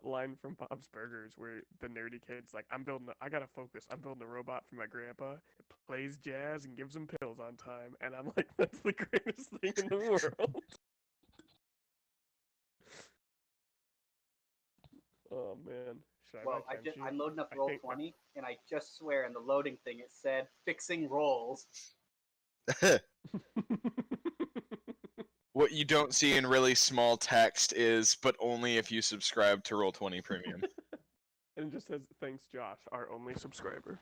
line from Bob's Burgers where the nerdy kid's like, I gotta focus. I'm building a robot for my grandpa. It plays jazz and gives him pills on time. And I'm like, that's the greatest thing in the world. Oh man, should I buy Well, Kenshi? I'm loading up I roll think 20, and I just swear in the loading thing it said fixing rolls. What you don't see in really small text is, but only if you subscribe to Roll20 Premium. And it just says, thanks, Josh, our only subscriber.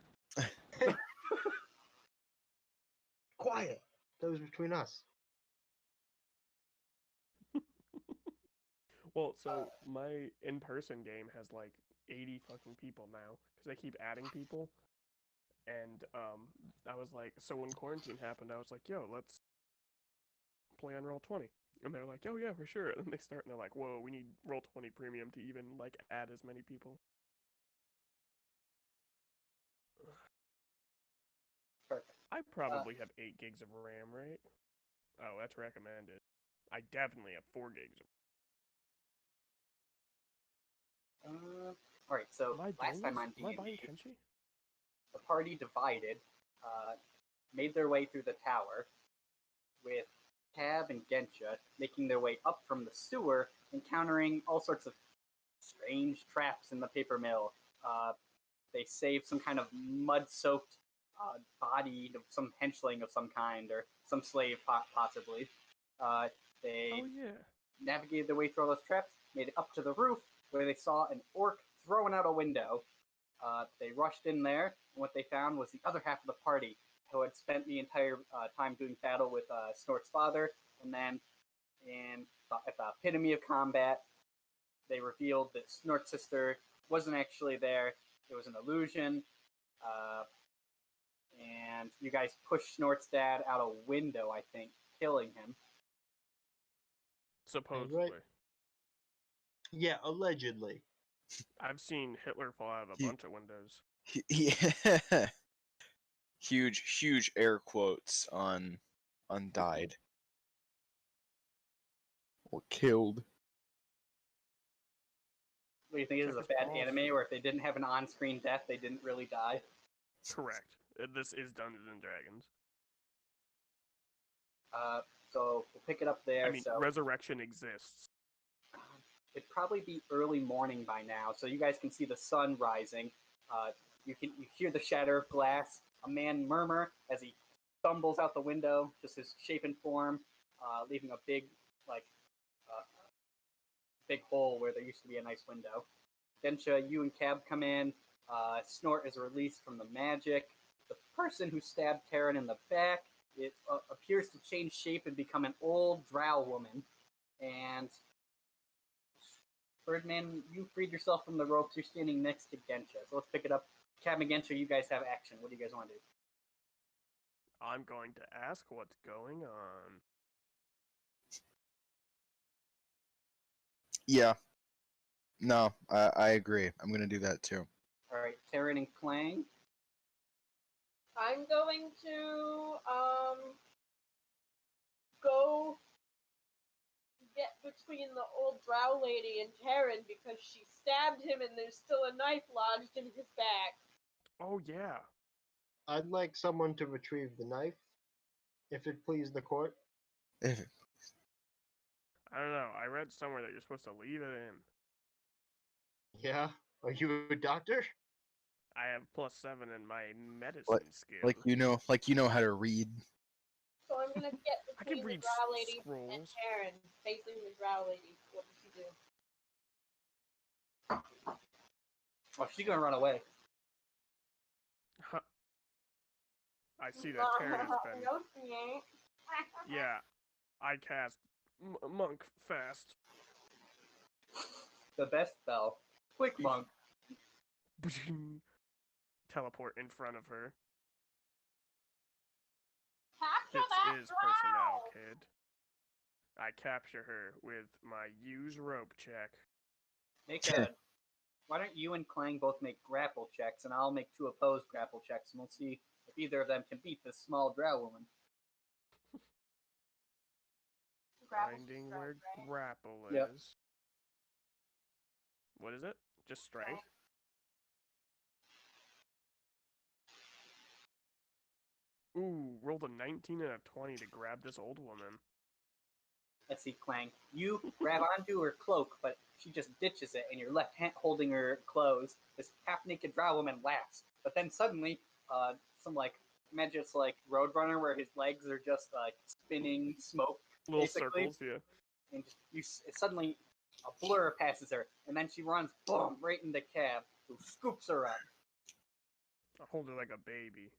Quiet. That was between us. Well, so my in-person game has like 80 fucking people now because they keep adding people. And I was like, so when quarantine happened, I was like, yo, let's play on Roll20. And they're like, oh yeah, for sure. And they start and they're like, whoa, we need Roll20 Premium to even like add as many people. Perfect. I probably have 8 gigs of RAM, right? Oh, that's recommended. I definitely have 4 gigs of Alright, so last time Am on I D&D, buying Kenshi? the party divided, made their way through the tower, with Cab and Gensha making their way up from the sewer, encountering all sorts of strange traps in the paper mill. They saved some kind of mud-soaked body of some henchling of some kind, or some slave possibly. They Oh yeah. navigated their way through all those traps, made it up to the roof, where they saw an orc thrown out a window. They rushed in there, and what they found was the other half of the party, who had spent the entire time doing battle with Snort's father, and then at the epitome of combat, they revealed that Snort's sister wasn't actually there. It was an illusion, and you guys pushed Snort's dad out a window, I think, killing him. Supposedly. Right. Yeah, allegedly. I've seen Hitler fall out of a bunch of windows. Yeah. Huge air quotes on died. Or killed. What do you think? This is a Check his bad balls. anime where if they didn't have an on-screen death, they didn't really die? Correct. This is Dungeons and Dragons. So we'll pick it up there. I mean, so resurrection exists. it'd probably be early morning by now, so you guys can see the sun rising. You hear the shatter of glass. A man murmur as he stumbles out the window, just his shape and form, leaving a big big hole where there used to be a nice window. Gensha, you and Cab come in. Snort is released from the magic. The person who stabbed Taryn in the back, it appears to change shape and become an old drow woman. And Birdman, you freed yourself from the ropes. You're standing next to Gensha. So let's pick it up. Cab and Gensha, you guys have action. What do you guys want to do? I'm going to ask what's going on. Yeah. No, I agree. I'm gonna do that too. All right, Taryn and Clang. I'm going to go get between the old drow lady and Taryn because she stabbed him and there's still a knife lodged in his back. Oh yeah. I'd like someone to retrieve the knife, if it please the court. I don't know. I read somewhere that you're supposed to leave it in. Yeah? Are you a doctor? I have +7 in my medicine What? skill. Like you know how to read. So I'm gonna get I can between the read drow lady and scrolls. Taryn, facing the drow lady. What does she do? Oh, she's gonna run away. Huh. I see that Taryn has been. No, she ain't. Yeah, I cast Monk fast. The best spell. Quick monk. Teleport in front of her. Capture This that is personnel, drow! kid. I capture her with my use rope check. Why don't you and Clang both make grapple checks, and I'll make 2 opposed grapple checks, and we'll see if either of them can beat this small drow woman. Grapple's Finding drow, where right? grapple Yep. is. What is it? Just strength? Ooh, rolled a 19 and a 20 to grab this old woman. Let's see, Clang. You grab onto her cloak, but she just ditches it, and you're left holding her clothes. This half-naked drow woman laughs, but then suddenly, some imagine it's like Roadrunner, where his legs are just like spinning smoke, Little basically. circles, yeah. And suddenly a blur passes her, and then she runs, boom, right into Cab, who scoops her up. I hold her like a baby.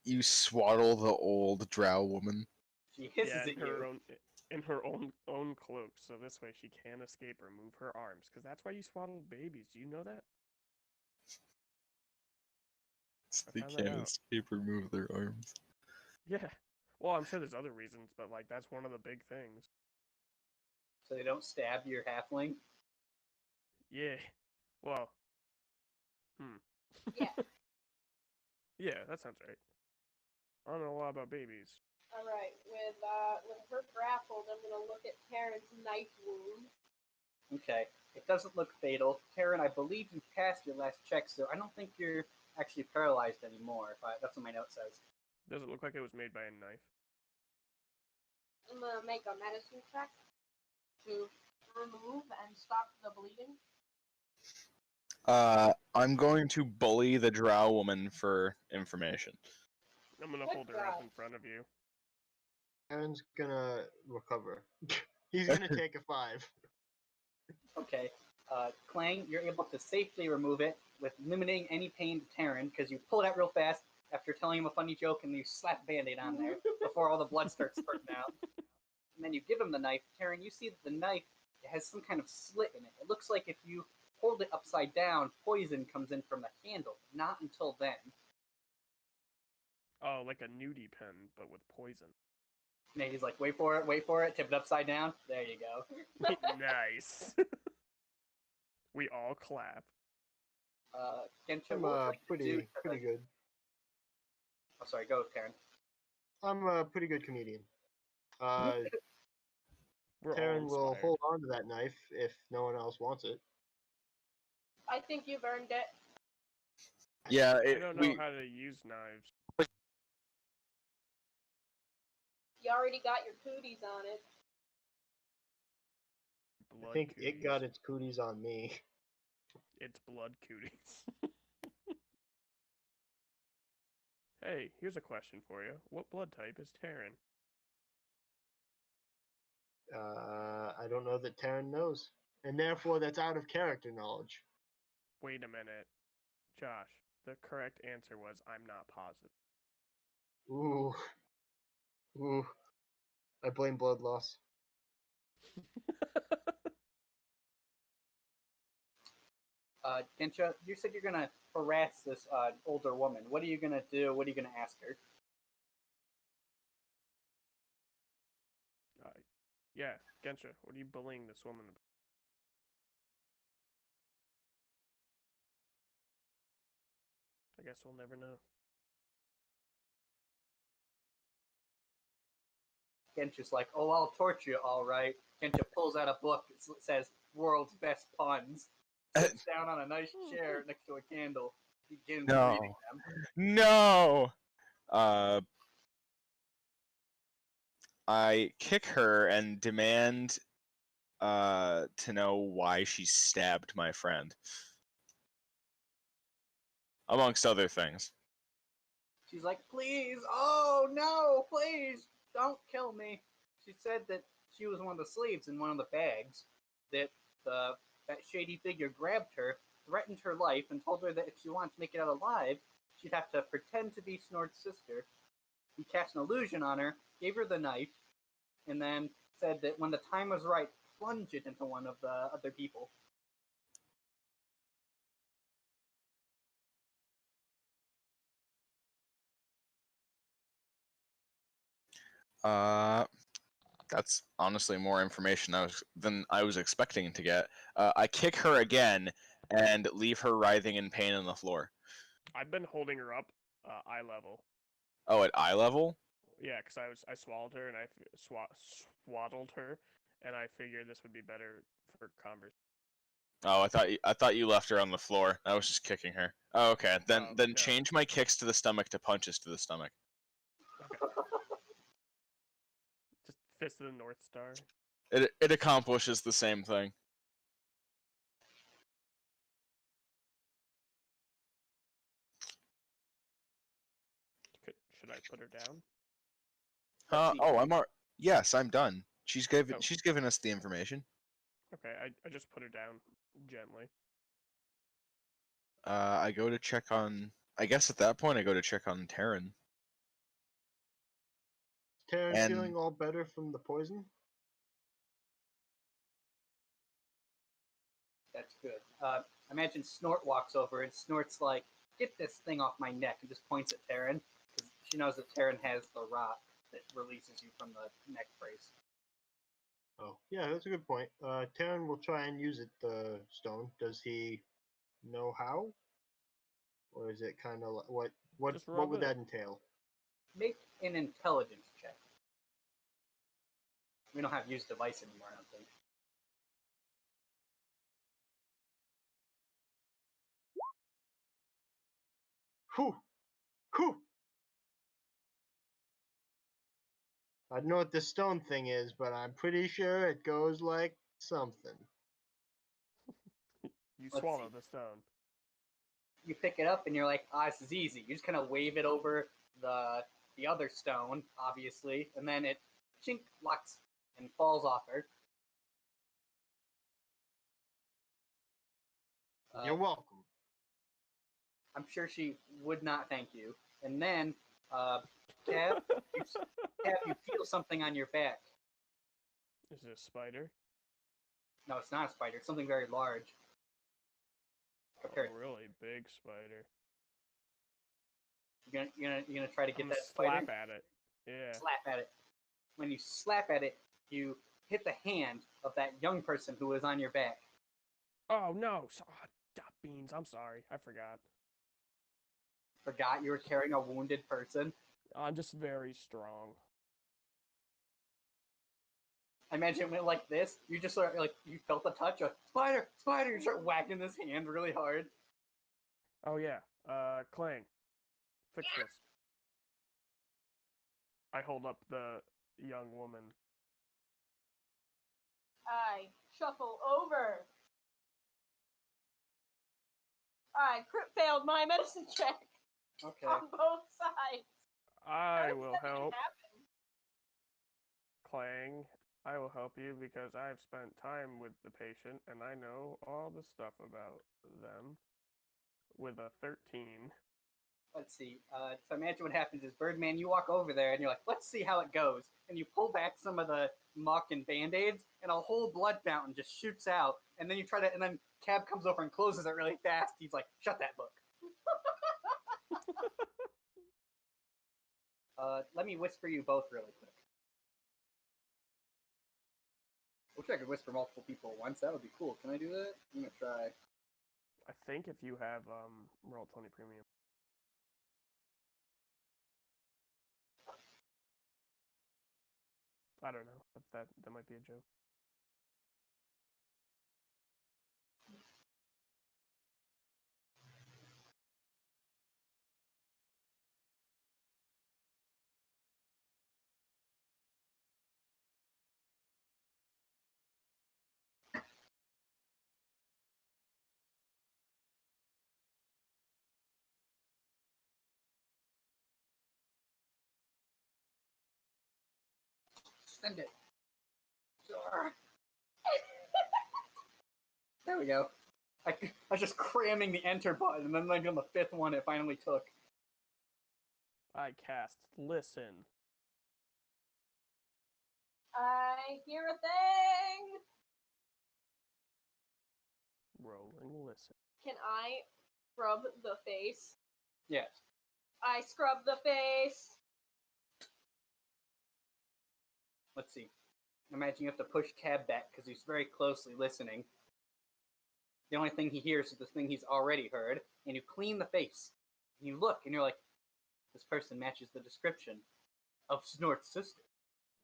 You swaddle the old drow woman. She hisses Yeah, at you. in her own cloak, so this way she can't escape or move her arms. Because that's why you swaddle babies. Do you know that? They found that can't out. escape or move their arms. Yeah. Well, I'm sure there's other reasons, but like that's one of the big things. So they don't stab your halfling. Yeah. Well. Yeah. Yeah, that sounds right. I don't know a lot about babies. All right. With her grappled, I'm gonna look at Taryn's knife wound. Okay. It doesn't look fatal. Taryn, I believe you passed your last check, so I don't think you're actually paralyzed anymore. That's what my note says. Doesn't look like it was made by a knife. I'm gonna make a medicine check to remove and stop the bleeding. I'm going to bully the drow woman for information. I'm gonna Good hold her up job. in front of you. Aaron's gonna recover. He's gonna take a 5. Okay. Clang, you're able to safely remove it with limiting any pain to Taryn because you pull it out real fast after telling him a funny joke and you slap a band-aid on there before all the blood starts spurting out. And then you give him the knife. Taryn, you see that the knife has some kind of slit in it. It looks like if you hold it upside down, poison comes in from the handle. Not until then. Oh, like a nudie pen, but with poison. And he's like, wait for it, tip it upside down. There you go. Nice. We all clap. Gensha, I'm what would you like to do pretty good. Oh, sorry, go, Taryn. I'm a pretty good comedian. We're Taryn all will inspired. hold on to that knife if no one else wants it. I think you've earned it. Yeah, I don't know how to use knives. You already got your cooties on it. Blood I think cooties. it got its cooties on me. It's blood cooties. Hey, here's a question for you. What blood type is Taryn? I don't know that Taryn knows. And therefore, that's out of character knowledge. Wait a minute. Josh, the correct answer was I'm not positive. Ooh. Ooh. I blame blood loss. Gensha, you said you're gonna harass this older woman. What are you gonna do? What are you gonna ask her? Yeah, Gensha, what are you bullying this woman about? I guess we'll never know. Gensha's like, oh, I'll torture you, all right. Gensha pulls out a book. It says "World's Best Puns." Sits down on a nice chair next to a candle. Begins reading them. No. I kick her and demand to know why she stabbed my friend. Amongst other things. She's like, please, oh no, please, don't kill me. She said that she was one of the slaves in one of the bags. That that shady figure grabbed her, threatened her life, and told her that if she wanted to make it out alive, she'd have to pretend to be Snort's sister. He cast an illusion on her, gave her the knife, and then said that when the time was right, plunge it into one of the other people. That's honestly more information than I was expecting to get. I kick her again and leave her writhing in pain on the floor. I've been holding her up eye level. Oh, at eye level? Yeah, because I swallowed her and I swaddled her, and I figured this would be better for conversation. Oh, I thought you left her on the floor. I was just kicking her. Oh, okay. Then No. change my kicks to the stomach to punches to the stomach. Okay. Just fist of the North Star. It accomplishes the same thing. Should I put her down? Let's see. Oh, yes, I'm done. She's Oh. given us the information. Okay, I just put her down gently. I go to check on. I guess at that point I go to check on Taryn. Taryn And- feeling all better from the poison? That's good. Imagine Snort walks over and Snort's like, "Get this thing off my neck," and just points at Taryn because she knows that Taryn has the rot that releases you from the neck brace. Oh, yeah, that's a good point. Taryn will try and use it, the stone. Does he know how? Or is it kind of what Just rub would it. that entail? Make an intelligence check. We don't have use device anymore, I don't think. Whew! Whew! I don't know what this stone thing is, but I'm pretty sure it goes like something. You Let's swallow see. the stone. You pick it up and you're like, "Ah, this is easy." You just kind of wave it over the other stone, obviously, and then it chink locks and falls off her. You're welcome. I'm sure she would not thank you. And then, Cav, you feel something on your back. Is it a spider? No, it's not a spider. It's something very large. Okay. A really big spider. You're gonna try to get I'm that gonna slap spider. at it. Yeah. Slap at it. When you slap at it, you hit the hand of that young person who was on your back. Oh no! Beans. I'm sorry. I forgot. Forgot you were carrying a wounded person. I'm just very strong. I imagine it went like this. You just sort of like you felt the touch of spider, spider. You start whacking this hand really hard. Oh yeah. Clang. Fix this. I hold up the young woman. I shuffle over. I crit failed my medicine check Okay. on both sides. I How will did that even help. happen? Clang. I will help you because I've spent time with the patient and I know all the stuff about them. With a 13. Let's see. So imagine what happens is Birdman, you walk over there and you're like, "Let's see how it goes." And you pull back some of the muck and band-aids, and a whole blood fountain just shoots out. And then you try to, and then Cab comes over and closes it really fast. He's like, "Shut that book." Let me whisper you both really quick. Wish I could whisper multiple people at once. That would be cool. Can I do that? I'm gonna try. I think if you have Roll20 Premium. I don't know. But that might be a joke. Send it. There we go. I was just cramming the enter button, and then like on the fifth one, it finally took. I cast Listen. I hear a thing. Rolling Listen. Can I scrub the face? Yes. I scrub the face. Let's see. Imagine you have to push Cab back because he's very closely listening. The only thing he hears is the thing he's already heard, and you clean the face. And you look, and you're like, "This person matches the description of Snort's sister."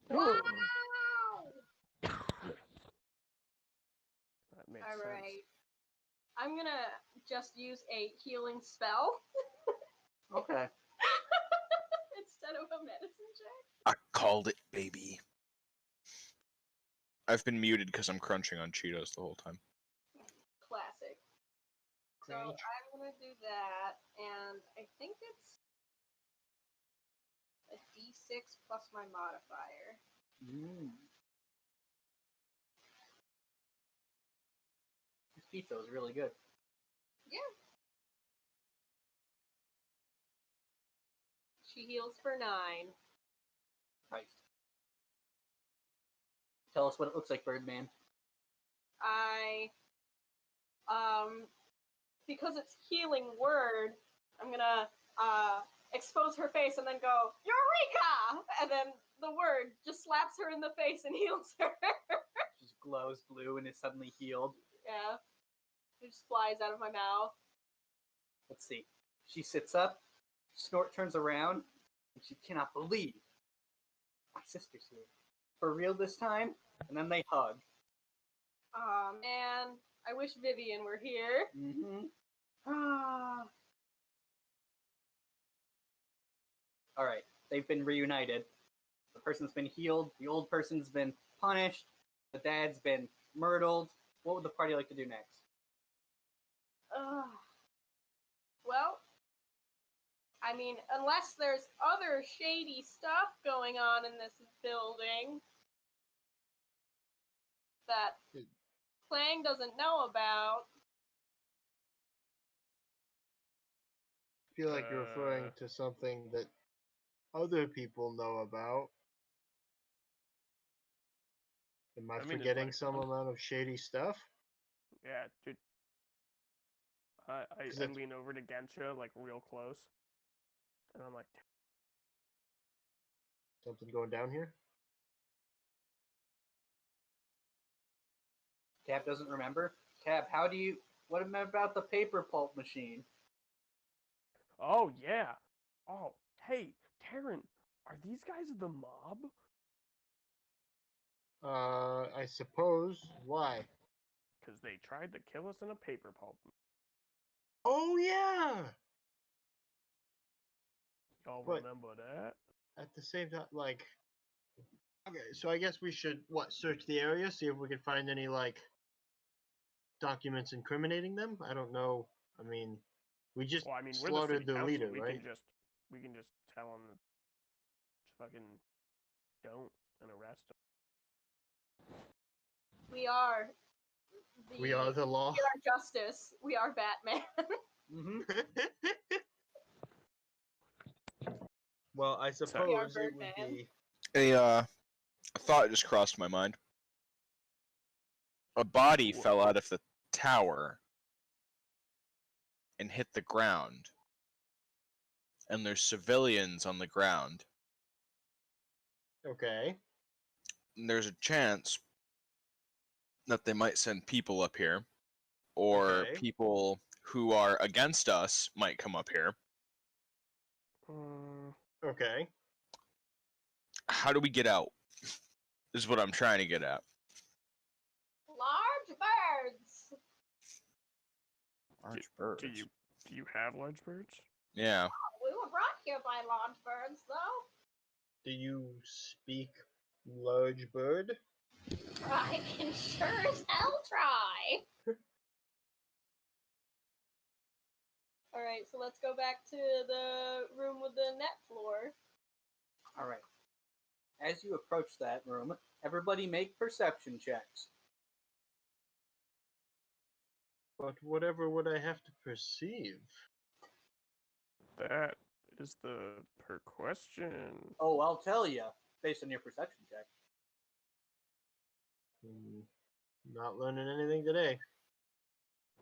Wow! I'm gonna just use a healing spell Okay. instead of a medicine check. I called it, baby. I've been muted because I'm crunching on Cheetos the whole time. Classic. So Crunch. I'm gonna do that, and I think it's a d6 plus my modifier. This pizza is really good. Yeah. She heals for 9. Nice. Tell us what it looks like, Birdman. Because it's healing word, I'm gonna expose her face and then go, Eureka! And then the word just slaps her in the face and heals her. She just glows blue and is suddenly healed. Yeah. It just flies out of my mouth. Let's see. She sits up, Snort turns around, and she cannot believe my sister's here. For real this time? And then they hug. Aw, man. I wish Vivian were here. Mm-hmm. Ah. Alright, they've been reunited. The person's been healed, the old person's been punished, the dad's been myrtled. What would the party like to do next? Well, I mean, unless there's other shady stuff going on in this building that Clang doesn't know about. I feel like you're referring to something that other people know about. Am I, I mean, it's forgetting like some fun. amount of shady stuff? Yeah, dude. I that's- lean over to Gensha, like, real close. And I'm like, Something going down here? Cab doesn't remember? Cab, what about the paper pulp machine? oh, yeah. Oh, hey, Taryn, are these guys the mob? I suppose. Why? Because they tried to kill us in a paper pulp. Oh, yeah! Y'all But- remember that? At the same time, like... Okay, so I guess we should, search the area, see if we can find any, like, documents incriminating them? I don't know. I mean, we just Well, I mean, we're the slaughtered city the council. leader, we right? we can just tell them to fucking don't and arrest them. We are We are the law. We are justice. We are Batman. Mm-hmm. Well, I suppose We are it would Birdman. be... A thought just crossed my mind. A body What? fell out of the tower and hit the ground. And there's civilians on the ground. Okay. And there's a chance that they might send people up here, or Okay. people who are against us might come up here. Okay. How do we get out? Is what I'm trying to get at. Large birds. Large birds. Do you have large birds? Yeah. We were brought here by large birds, though. Do you speak large bird? I can sure as hell try. Alright, so let's go back to the room with the net floor. Alright. As you approach that room, everybody make perception checks. But whatever would I have to perceive? That is the per question. Oh, I'll tell you, based on your perception check. Not learning anything today.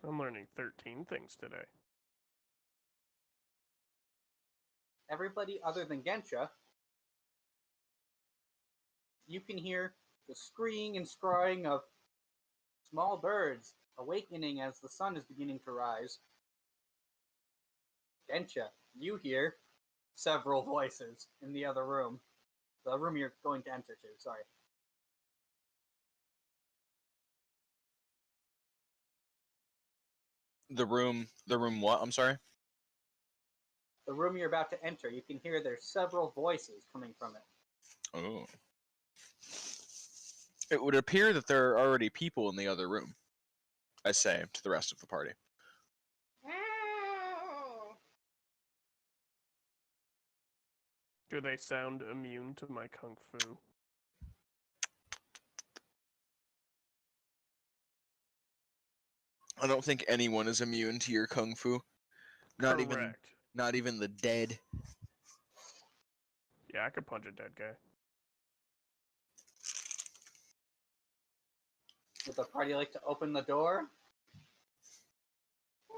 I'm learning 13 things today. Everybody other than Gensha, you can hear the screeing and scrawling of small birds awakening as the sun is beginning to rise. Gensha, you hear several voices in the other room. The room you're going to enter to, sorry. The room what? I'm sorry? The room you're about to enter, you can hear there's several voices coming from it. Oh. It would appear that there are already people in the other room, I say to the rest of the party. Do they sound immune to my kung fu? I don't think anyone is immune to your kung fu. Not even the dead. Yeah, I could punch a dead guy. Would the party like to open the door?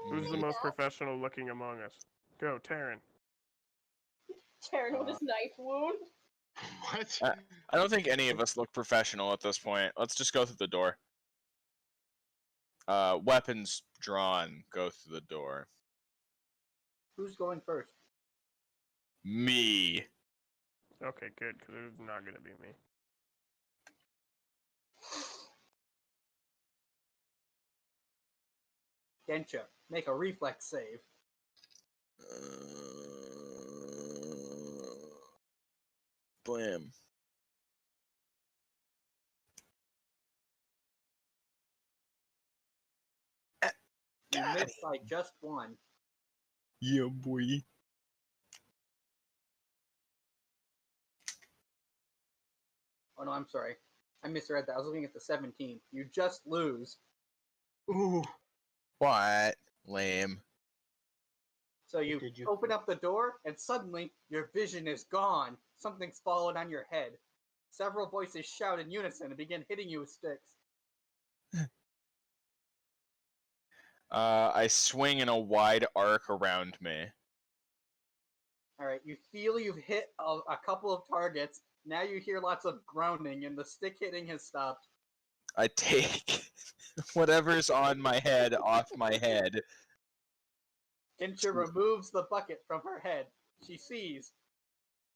Who's the most professional looking among us? Go, Taryn. Taryn with his knife wound. What? I don't think any of us look professional at this point. Let's just go through the door. Weapons drawn. Go through the door. Who's going first? Me. Okay, good, because it's not gonna be me. Gensha, make a reflex save. Blam. You missed by just one. Yeah, boy. Oh no, I'm sorry. I misread that. I was looking at the 17. You just lose. Ooh. What? Lame. So you Did you- open up the door, and suddenly your vision is gone. Something's fallen on your head. Several voices shout in unison and begin hitting you with sticks. I swing in a wide arc around me. Alright, you feel you've hit a couple of targets. Now you hear lots of groaning, and the stick hitting has stopped. I take whatever's on my head off my head. Gensha removes the bucket from her head. She sees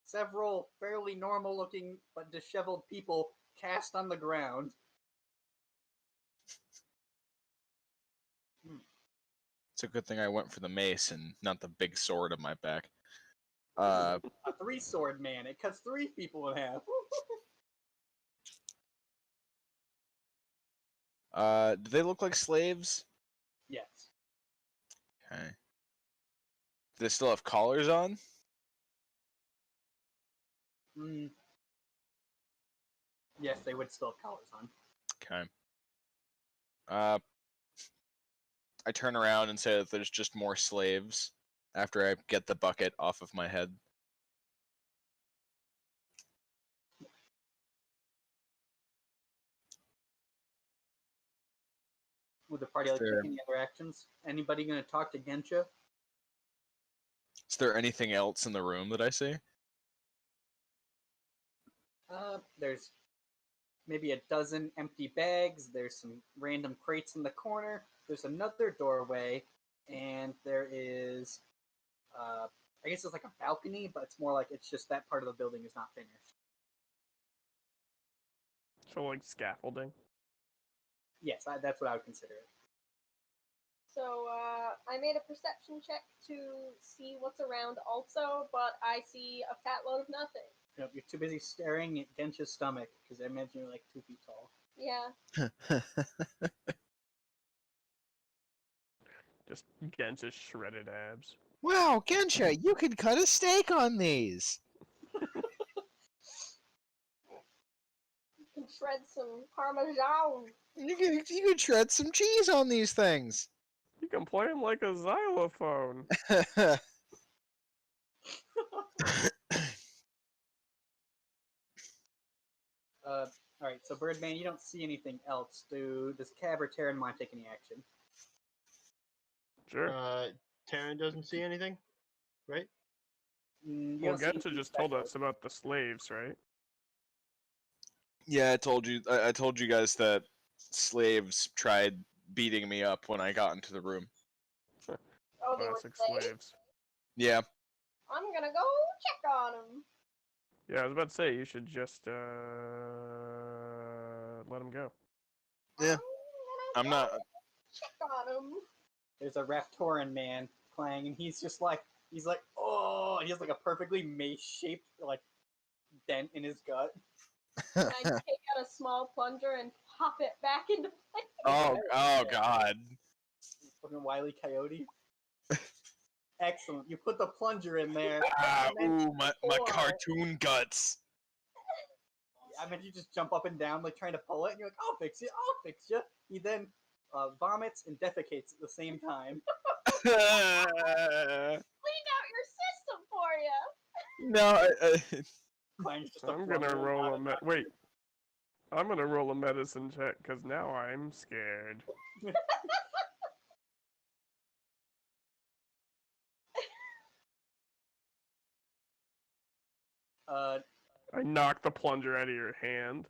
several fairly normal looking but disheveled people cast on the ground. It's a good thing I went for the mace and not the big sword on my back. A 3-sword man. It cuts 3 people in half. Do they look like slaves? Yes. Okay. Do they still have collars on? Mm. Yes, they would still have collars on. Okay. I turn around and say that there's just more slaves after I get the bucket off of my head. Would the party like to Sure. take any other actions? Anybody going to talk to Gensha? Is there anything else in the room that I see? There's maybe a dozen empty bags. There's some random crates in the corner. There's another doorway, and there is, I guess it's like a balcony, but it's more like it's just that part of the building is not finished. So, like, scaffolding? Yes, that's what I would consider it. So, I made a perception check to see what's around also, but I see a fat load of nothing. Nope, you're too busy staring at Gensha's stomach, because I imagine you're like 2 feet tall. Yeah. Just Gens's shredded abs. Wow, Gensha, you could cut a steak on these. You can shred some Parmesan. You could shred some cheese on these things. You can play him like a xylophone. Alright, so Birdman, you don't see anything else. Does Cab or Terran want to take any action? Sure. Taryn doesn't see anything, right? You Well, don't see Gensha anything just told special. us about the slaves, right? Yeah, I told you. I told you guys that slaves tried beating me up when I got into the room. Oh, they were Classic slaves? slaves. Yeah. I'm gonna go check on them. Yeah, I was about to say, you should just, let him go. Yeah. I'm not. Check on them. there's a Raftoran man playing, and he's like, oh, he has like a perfectly mace-shaped like dent in his gut. And I take out a small plunger and pop it back into place. Oh God. Fucking Wile E. Coyote. Excellent. You put the plunger in there. Ah, and then ooh, my pull out. cartoon guts. I mean, you just jump up and down like trying to pull it, and you're like, I'll fix you. He then vomits and defecates at the same time. Cleaned out your system for you. No, Mine's just a I'm gonna plumber, roll not a wait. I'm gonna roll a medicine check because now I'm scared. I knocked the plunger out of your hand.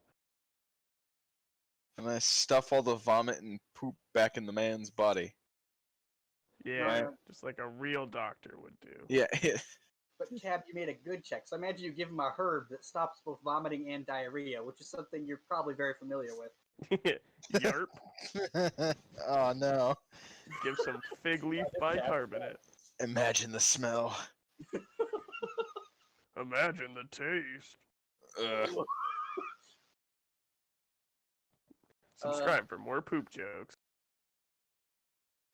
and I stuff all the vomit and poop back in the man's body. Yeah, Right. just like a real doctor would do. Yeah. But Cab, you made a good check. So imagine you give him a herb that stops both vomiting and diarrhea, which is something you're probably very familiar with. Yerp. Oh no. Give some fig leaf bicarbonate. Imagine the smell. Imagine the taste. Ugh. Subscribe for more poop jokes.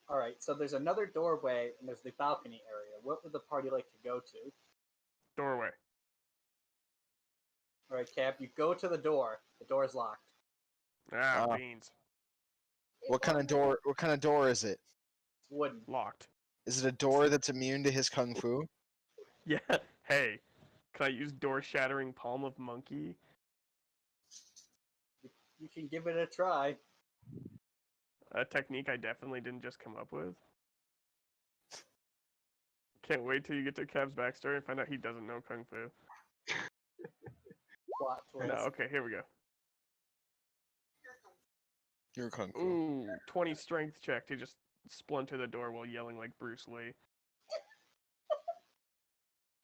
All right, so there's another doorway, and there's the balcony area. What would the party like to go to? Doorway. All right, Cab, you go to the door. The door is locked. Ah, Ah. beans. What kind of door? What kind of door is it? It's wooden. Locked. Is it a door that's immune to his kung fu? Yeah. Hey, can I use door shattering palm of monkey? You can give it a try. A technique I definitely didn't just come up with. Can't wait till you get to Kev's backstory and find out he doesn't know kung fu. Plot twist. No, okay, here we go. Your kung fu. Ooh, 20 strength check to just splinter the door while yelling like Bruce Lee.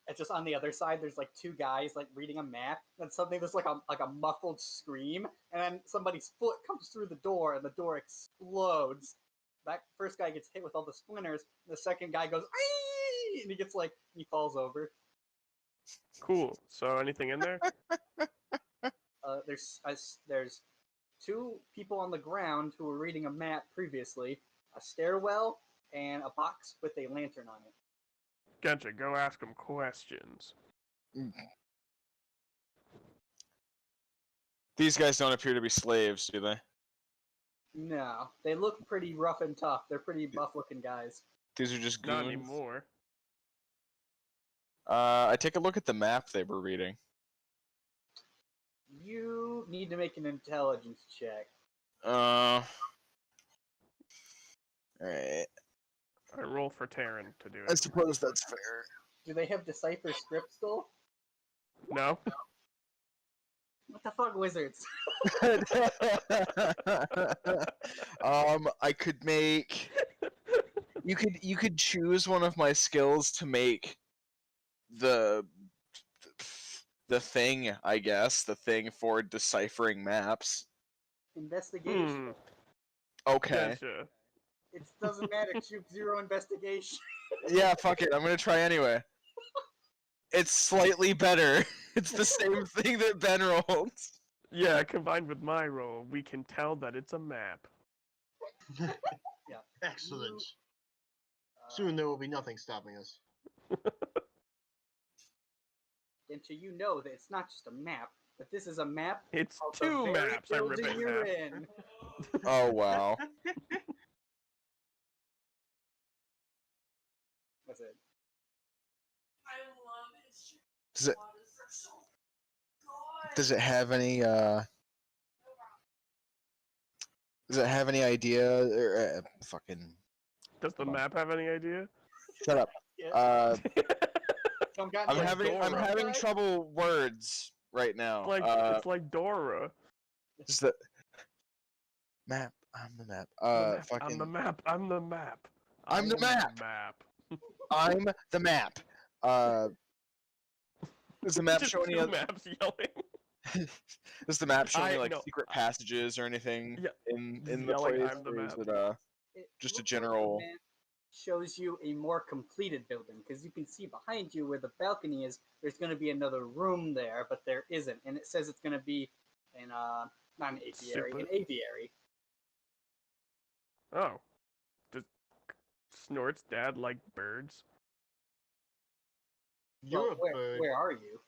And just on the other side, there's like two guys like reading a map, and suddenly there's like a muffled scream, and then somebody's foot comes through the door, and the door explodes. That first guy gets hit with all the splinters. The second guy goes, "Aye!" And he falls over. Cool. So anything in there? There's two people on the ground who were reading a map previously, a stairwell, and a box with a lantern on it. Gotcha, go ask him questions. These guys don't appear to be slaves, do they? No, they look pretty rough and tough. They're pretty buff-looking guys. These are just Not goons. anymore. I take a look at the map they were reading. You need to make an intelligence check. Alright. I roll for Terran to do I it. suppose that's fair. Do they have Decipher Script still? No? What the fuck, wizards? I could make. You could choose one of my skills to make the thing, I guess, the thing for deciphering maps. Investigation. Okay. Gotcha. It doesn't matter. Choose 0 investigation. Yeah, fuck it. I'm gonna try anyway. It's slightly better. It's the same thing that Ben rolled. Yeah, combined with my roll, we can tell that it's a map. Yeah. Excellent. Soon there will be nothing stopping us. Didn't you know that it's not just a map, but this is a map It's of the two very maps I rip building it in you're half. in. Oh wow. What's it? Does it? Does it have any? Does it have any idea? Or, fucking. Does the Come on. map have any idea? Shut up. Yeah. Some guy- I'm like having Dora. trouble words right now. It's like Dora. Just the map. I'm the map. Fucking. I'm the map. I'm the map. I'm the map. map. I'm the map. Does the map Just show any two other? maps yelling. Does the map show any I like know. secret passages or anything Yeah, in just the yelling, place? "I'm the Or is map." it It just a looks like general- map shows you a more completed building, because you can see behind you where the balcony is, there's going to be another room there, but there isn't. And it says it's going to be an, not an apiary, an aviary. Oh. Does Snort's dad like birds? You're Well, a bird. where are you?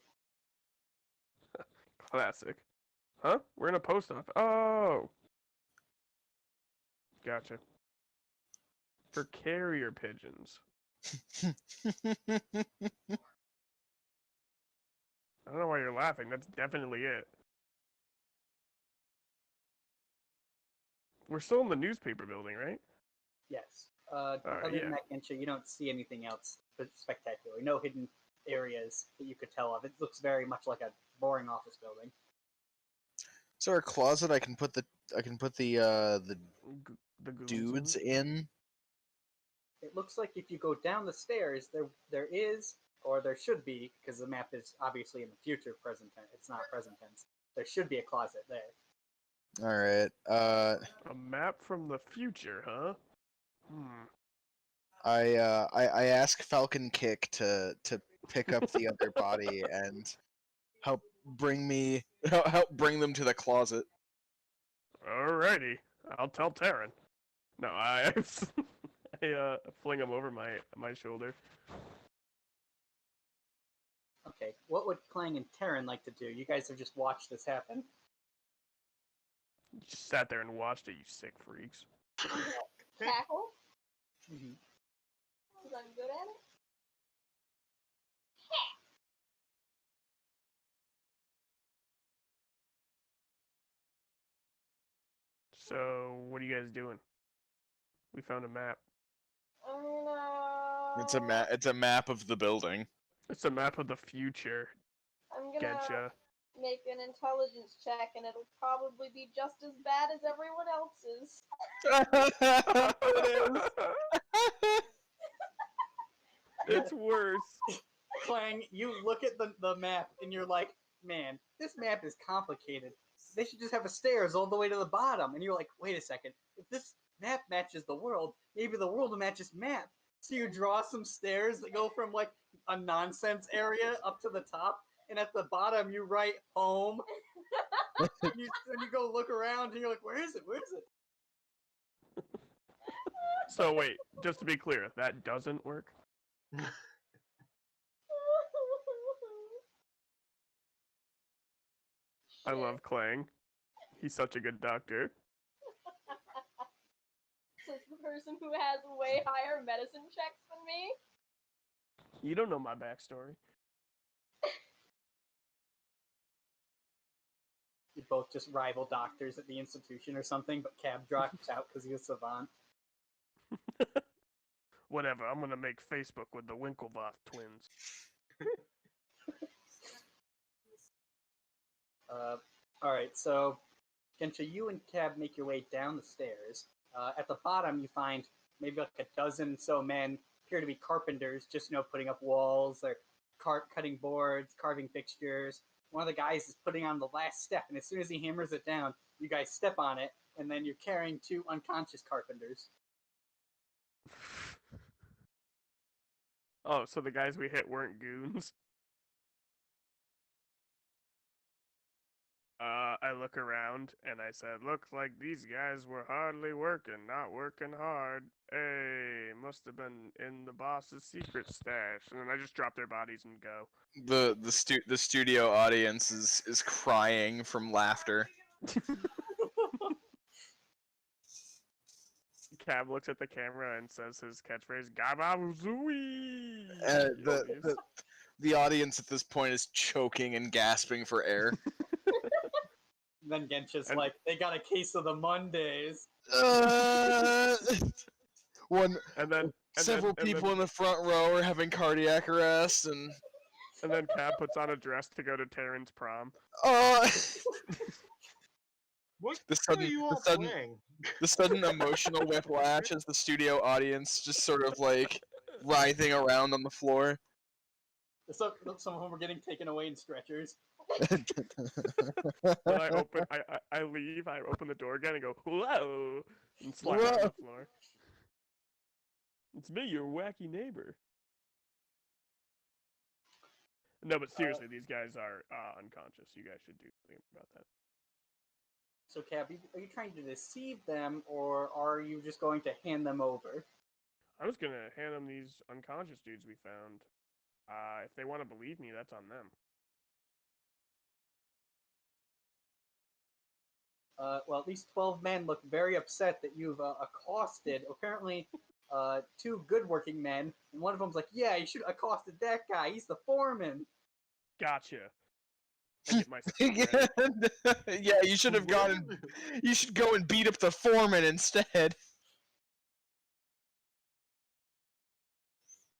Classic. Huh? We're in a post office. Oh. Gotcha. For carrier pigeons. I don't know why you're laughing. That's definitely it. We're still in the newspaper building, right? Yes. Other yeah. than that, Gensha, you don't see anything else spectacular. No hidden areas that you could tell of. It looks very much like a boring office building. Is there a closet I can put the The goons dudes in? It looks like if you go down the stairs, there is, or there should be, because the map is obviously in the future present tense. It's not present tense. There should be a closet there. All right. A map from the future, huh? Hmm. I ask Falcon Kick to pick up the other body and help bring them to the closet. Alrighty. I'll tell Taryn. No, I fling him over my shoulder. Okay, what would Clang and Terran like to do? You guys have just watched this happen. You just sat there and watched it, you sick freaks. Tackle, Mm-hmm. because I'm good at it. So, what are you guys doing? We found a map. I'm gonna. It's a map of the building. It's a map of the future. I'm gonna Getcha. make an intelligence check, and it'll probably be just as bad as everyone else's. It's worse. Clang, you look at the map and you're like, man, this map is complicated. They should just have a stairs all the way to the bottom. And you're like, wait a second. If this map matches the world, maybe the world matches map. So you draw some stairs that go from like a nonsense area up to the top. And at the bottom, you write home. and you go look around and you're like, where is it? Where is it? So wait, just to be clear, that doesn't work? I love Clang. He's such a good doctor. Says the person who has way higher medicine checks than me. You don't know my backstory. You both just rival doctors at the institution or something, but Cab drops out because he's a savant. Whatever, I'm gonna make Facebook with the Winklevoss twins. Alright, so Gensha, you and Cab make your way down the stairs. At the bottom, you find maybe like a dozen so men, appear to be carpenters, just, putting up walls, or cutting boards, carving fixtures. One of the guys is putting on the last step, and as soon as he hammers it down, you guys step on it, and then you're carrying two unconscious carpenters. Oh, so the guys we hit weren't goons? I look around and I said, looks like these guys were hardly working, not working hard. Hey, must have been in the boss's secret stash. And then I just drop their bodies and go. The studio audience is crying from laughter. Cab looks at the camera and says his catchphrase, Gabazooey! The audience at this point is choking and gasping for air. Then Gensha's like, they got a case of the Mondays. Several people in the front row are having cardiac arrest, and then Cab puts on a dress to go to Taryn's prom. What are you all playing? The sudden emotional whiplash as the studio audience just sort of like writhing around on the floor. Some of them are getting taken away in stretchers. When I leave, I open the door again and go, whoa, and slide on the floor. It's me, your wacky neighbor. No, but seriously, these guys are unconscious. You guys should do something about that. So, Cap, are you trying to deceive them, or are you just going to hand them over? I'm just gonna hand them these unconscious dudes we found. If they want to believe me, that's on them. Well, these 12 men look very upset that you've accosted, apparently, two good-working men, and one of them's like, yeah, you should have accosted that guy, he's the foreman. Gotcha. I get my ready. Yeah, you should have gone and you should go and beat up the foreman instead.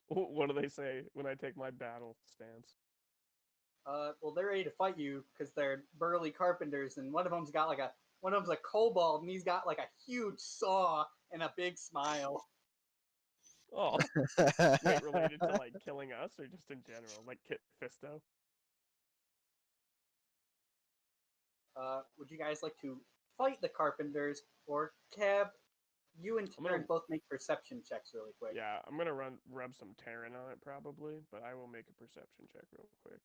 What do they say when I take my battle stance? Well, they're ready to fight you because they're burly carpenters, and one of them's a kobold, and he's got like a huge saw and a big smile. Oh, wait, related to like killing us or just in general, like Kit Fisto? Would you guys like to fight the carpenters, or Cab? You and Terran both make perception checks really quick. Yeah, I'm gonna rub some Terran on it probably, but I will make a perception check real quick.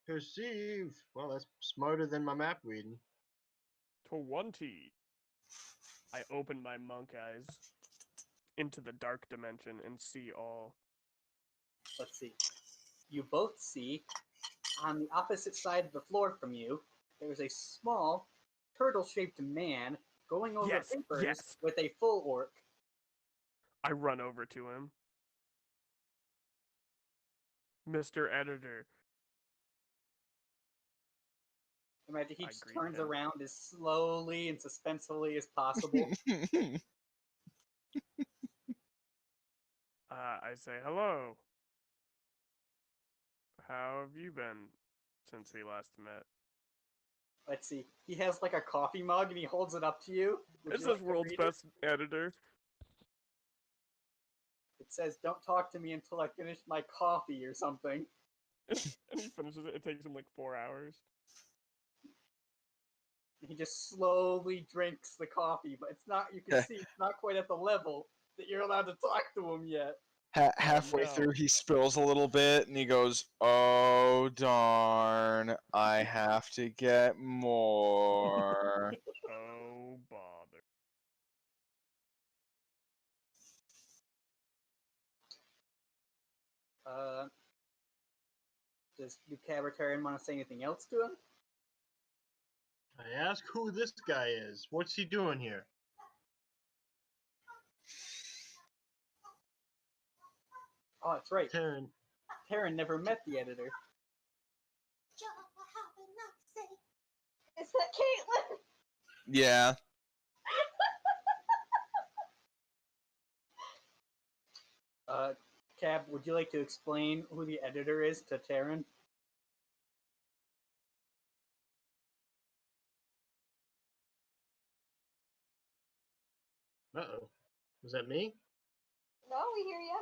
Perceive. Well, that's smarter than my map reading. 20. I open my monk eyes into the dark dimension and see all. Let's see. You both see, on the opposite side of the floor from you, there's a small, turtle-shaped man going over papers with a full orc. I run over to him. Mr. Editor. Imagine he just turns around as slowly and suspensefully as possible. I say, hello. How have you been since we last met? Let's see. He has like a coffee mug and he holds it up to you. It says world's best editor. It says, don't talk to me until I finish my coffee or something. And he finishes it. It takes him like 4 hours. He just slowly drinks the coffee, but it's not, you can see it's not quite at the level that you're allowed to talk to him yet. Halfway through, he spills a little bit, and he goes, "Oh darn! I have to get more." Oh bother! Does Cabritarian want to say anything else to him? I ask who this guy is. What's he doing here? Oh, that's right. Terran. Terran never met the editor. Is that Caitlin? Yeah. Cab, would you like to explain who the editor is to Terran? Uh-oh. Was that me? No, we hear you.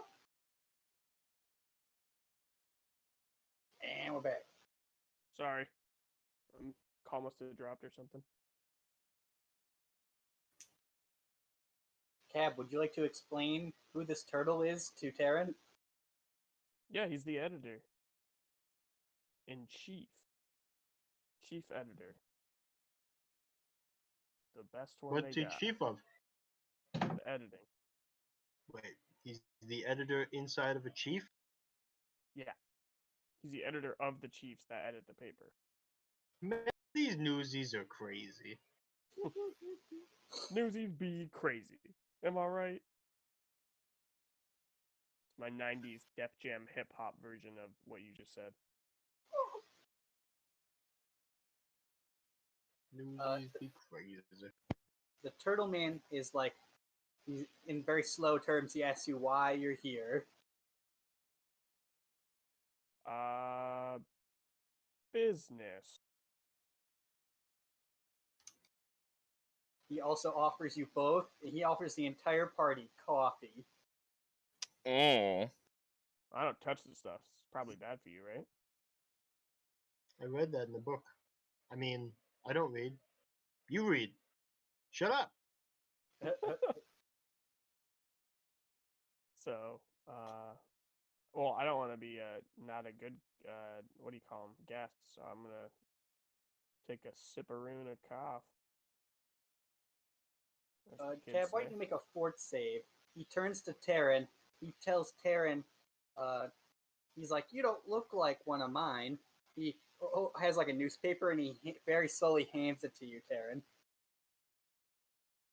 And we're back. Sorry. Call must have dropped or something. Cab, would you like to explain who this turtle is to Terran? Yeah, he's the editor. In chief. Chief editor. The best one What's they he got. chief of? The editing. Wait, he's the editor inside of a chief? Yeah. He's the editor of the chiefs that edit the paper. Man, these newsies are crazy. Newsies be crazy. Am I right? It's my 90s Def Jam hip hop version of what you just said. Newsies be crazy. The turtle man is like, he's, in very slow terms, he asks you why you're here. Business. He also offers you both, he offers the entire party coffee. Oh. I don't touch this stuff. It's probably bad for you, right? I read that in the book. I mean, I don't read. You read. Shut up. So, well, I don't want to be not a good what do you call them, guest. So I'm gonna take a sipperoon of cough. as the kids Cab, why say. don't you make a fort save? He turns to Taryn. He tells Taryn, he's like, "You don't look like one of mine." He has like a newspaper and he very slowly hands it to you, Taryn.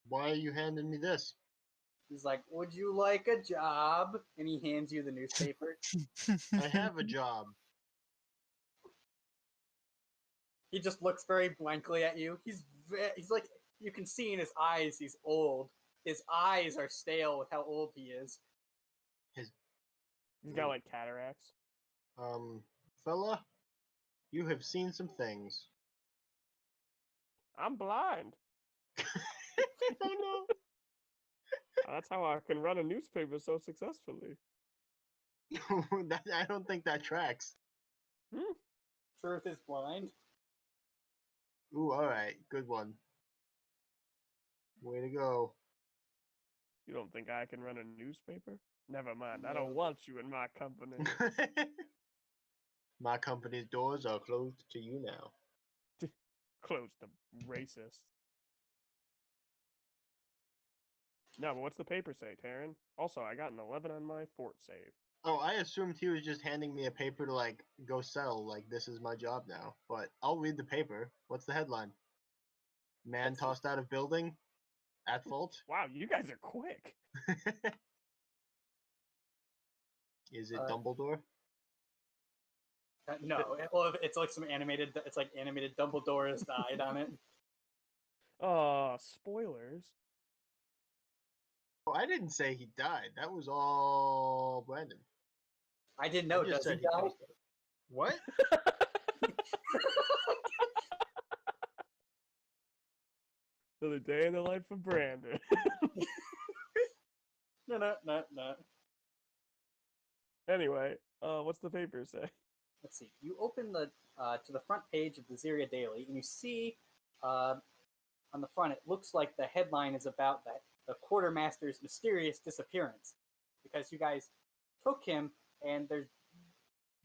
Why are you handing me this? He's like, "Would you like a job?" And he hands you the newspaper. I have a job. He just looks very blankly at you. He's like, you can see in his eyes he's old. His eyes are stale with how old he is. His He's got like cataracts. Fella, you have seen some things. I'm blind. Oh no. That's how I can run a newspaper so successfully. I don't think that tracks. Truth is blind. Ooh, alright, good one. Way to go. You don't think I can run a newspaper? Never mind. I No. don't want you in my company. My company's doors are closed to you now. Close to racist. No, but what's the paper say, Taryn? Also, I got an 11 on my fort save. Oh, I assumed he was just handing me a paper to like go sell, like this is my job now. But I'll read the paper. What's the headline? Man tossed out of building at fault. Wow, you guys are quick. Is it Dumbledore? No, well, it's like some animated. It's like animated Dumbledore has died on it. Spoilers. Oh, I didn't say he died. That was all Brandon. I didn't know. I just Does he said he die? tossed it. What? Another day in the life of Brandon. No. Anyway, what's the paper say? Let's see. You open the to the front page of the Ziria Daily, and you see on the front, it looks like the headline is about the quartermaster's mysterious disappearance, because you guys took him and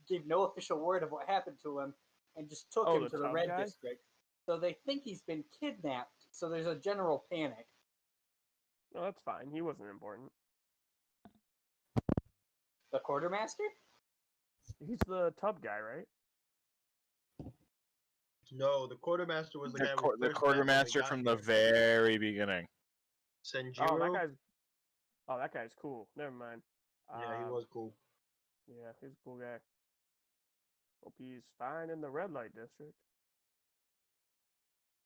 gave no official word of what happened to him, and just took him the to the tub Red guy? District. So they think he's been kidnapped. So there's a general panic. No, that's fine. He wasn't important. The quartermaster? He's the tub guy, right? No, the quartermaster was the guy. The quartermaster from the very beginning. Senjiro. That guy's cool. Never mind. Yeah, he was cool. Yeah, he's a cool guy. Hope he's fine in the red light district.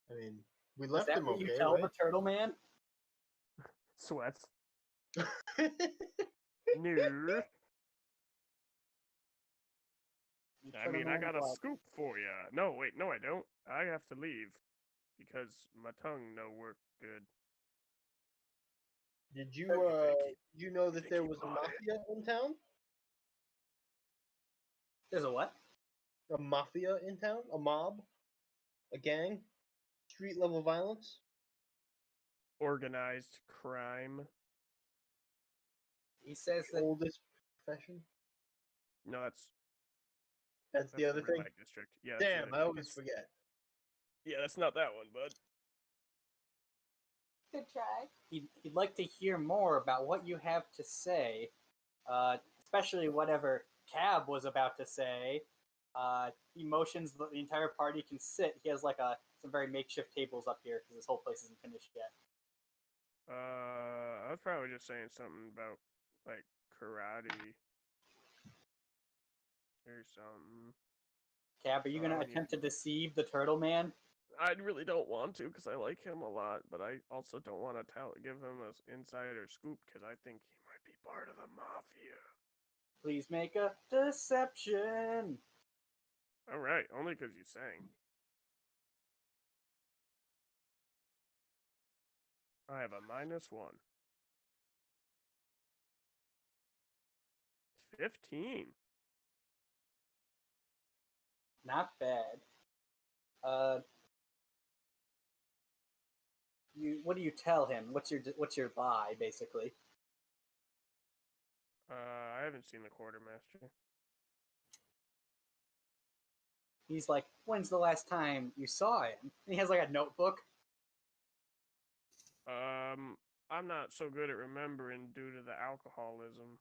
I mean, we Is left that him what okay, you tell right? the turtle man? Sweats. No. I mean, I got a scoop for you. No, wait, no, I don't. I have to leave because my tongue no work good. Did you Thank you know that thank there you, was a Molly. mafia in town? There's a what? A mafia in town? A mob? A gang? Street level violence? Organized crime. He says The that oldest profession? No, That's the other red thing? light district. Yeah. that's the Damn, other I thing. always forget. Yeah, that's not that one, bud. Good try. he'd like to hear more about what you have to say, especially whatever Cab was about to say. He motions that the entire party can sit. He has like some very makeshift tables up here because this whole place isn't finished yet. I was probably just saying something about like karate or something. Cab, are you going to attempt to deceive the turtle man? I really don't want to because I like him a lot, but I also don't want to give him an insider scoop because I think he might be part of the mafia. Please make a deception. All right, only because you sang. I have a -1. 15. Not bad. What do you tell him? What's your lie, basically? I haven't seen the quartermaster. He's like, when's the last time you saw him? And he has like a notebook. I'm not so good at remembering due to the alcoholism,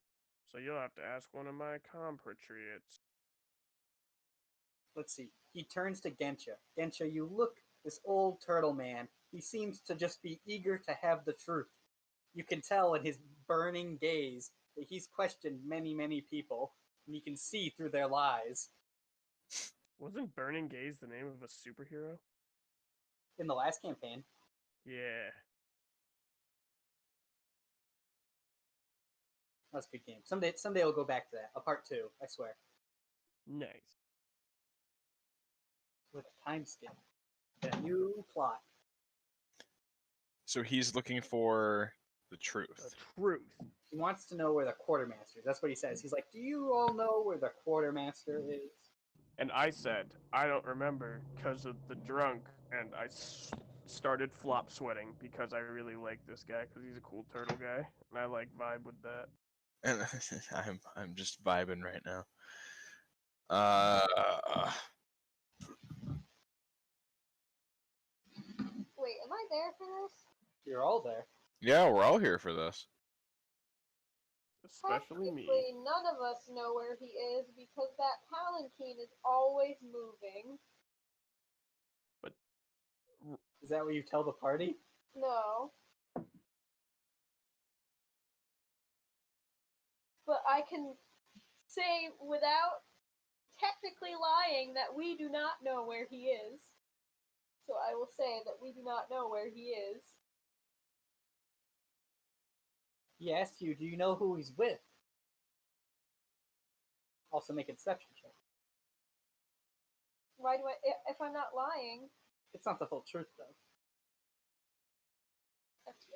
so you'll have to ask one of my compatriots. Let's see. He turns to Gensha. Gensha, you look this old turtle man. He seems to just be eager to have the truth. You can tell in his burning gaze that he's questioned many, many people, and you can see through their lies. Wasn't Burning Gaze the name of a superhero? In the last campaign, Yeah. that was a good game. Someday we'll go back to that. A part 2, I swear. Nice. With a time skip. And a new plot. So he's looking for the truth. The truth. He wants to know where the quartermaster is. That's what he says. He's like, do you all know where the quartermaster is? And I said, I don't remember because of the drunk, and I started flop sweating because I really like this guy because he's a cool turtle guy, and I like vibe with that. And I'm just vibing right now. Wait, am I there for this? You're all there. Yeah, we're all here for this. Especially me. Technically, none of us know where he is because that palanquin is always moving. Is that what you tell the party? No. But I can say without technically lying that we do not know where he is. So I will say that we do not know where he is. He asks you, do you know who he's with? Also make a deception check. Why do if I'm not lying? It's not the full truth, though.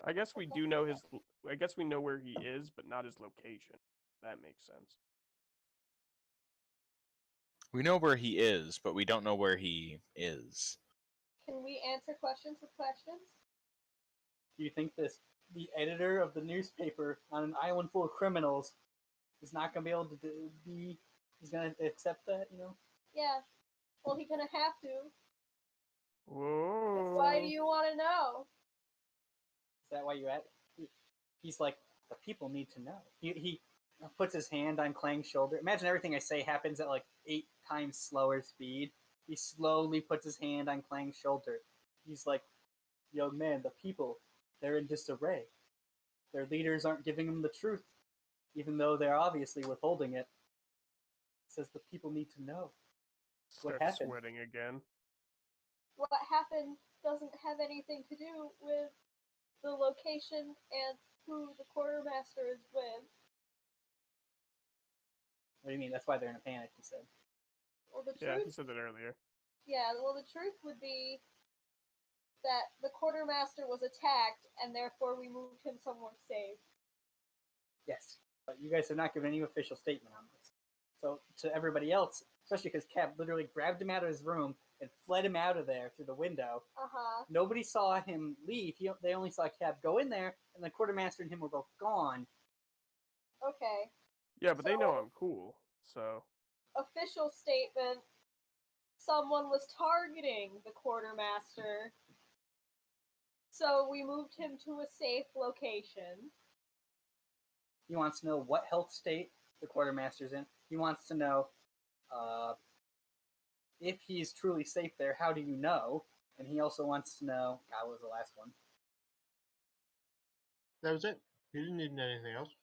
I guess we do know his. I guess we know where he is, but not his location. That makes sense. We know where he is, but we don't know where he is. Can we answer questions with questions? Do you think the editor of the newspaper on an island full of criminals is not going to be able to be? He's going to accept that, you know? Yeah. Well, he's gonna have to. Whoa. Why do you want to know? Is that why you're at? He's like, the people need to know. He puts his hand on Klang's shoulder. Imagine everything I say happens at like 8 times slower speed. He slowly puts his hand on Klang's shoulder. He's like, young man, the people, they're in disarray. Their leaders aren't giving them the truth, even though they're obviously withholding it. He says the people need to know. What Start happened? sweating again. What happened doesn't have anything to do with the location and who the quartermaster is with. What do you mean? That's why they're in a panic, he said. Well, the Yeah, he truth, said that earlier. the truth would be that the quartermaster was attacked, and therefore we moved him somewhere safe. Yes, but you guys have not given any official statement on this. So to everybody else, especially because Cap literally grabbed him out of his room and fled him out of there through the window. Nobody saw him leave. They only saw Cap go in there, and the quartermaster and him were both gone. Okay. Yeah, but they know I'm cool, so. Official statement. Someone was targeting the quartermaster. So we moved him to a safe location. He wants to know what health state the quartermaster's in. He wants to know if he's truly safe there, how do you know? And he also wants to know, God, what was the last one? That was it. He didn't need anything else.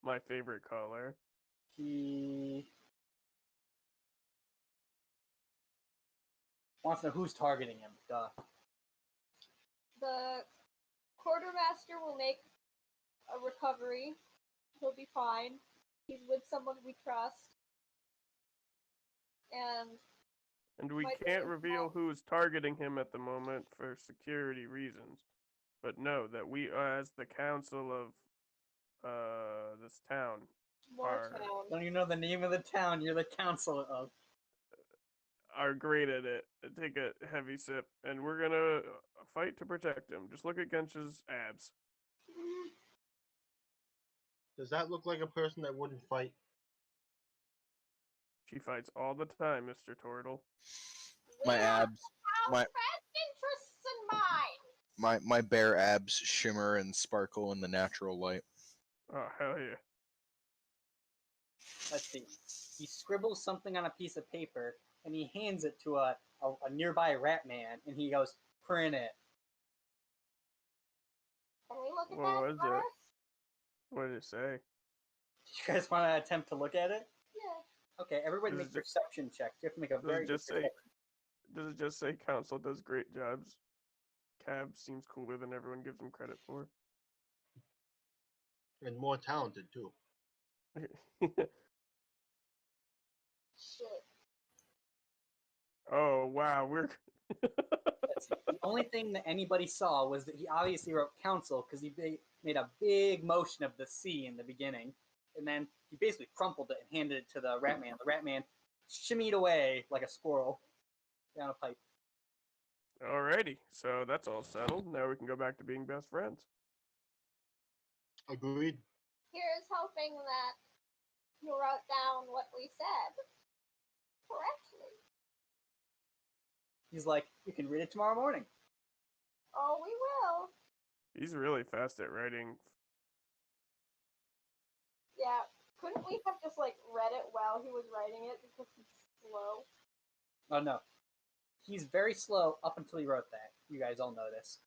My favorite color. He wants to know who's targeting him. Duh. The quartermaster will make a recovery. He'll be fine. He's with someone we trust. And we My can't favorite reveal who's targeting him at the moment for security reasons. But know that we, as the council of this town, Moortown. Don't you know the name of the town you're the council of? are great at it. Take a heavy sip, and we're gonna fight to protect him. Just look at Gensha's abs. Does that look like a person that wouldn't fight? She fights all the time, Mr. Turtle. My We have abs, my best interests in mind. my bare abs shimmer and sparkle in the natural light. Oh, hell yeah. Let's see. He scribbles something on a piece of paper and he hands it to a nearby rat man and he goes, "Print it." Can we look at What that was it? first? What did it say? Do you guys want to attempt to look at it? Yeah. Okay, everybody Does make it ju- perception checks. You have to make a Does very it just good say? Does it just say council does great jobs? Cab seems cooler than everyone gives him credit for. And more talented too. Shit. Oh wow, we're. The only thing that anybody saw was that he obviously wrote council because he made a big motion of the C in the beginning, and then he basically crumpled it and handed it to the rat man. The rat man shimmied away like a squirrel down a pipe. Alrighty, so that's all settled. Now we can go back to being best friends. Agreed. Here's hoping that you wrote down what we said correctly. He's like, "You can read it tomorrow morning." Oh, we will. He's really fast at writing. Yeah. Couldn't we have just like read it while he was writing it because he's slow? Oh no, he's very slow up until he wrote that. You guys all know this.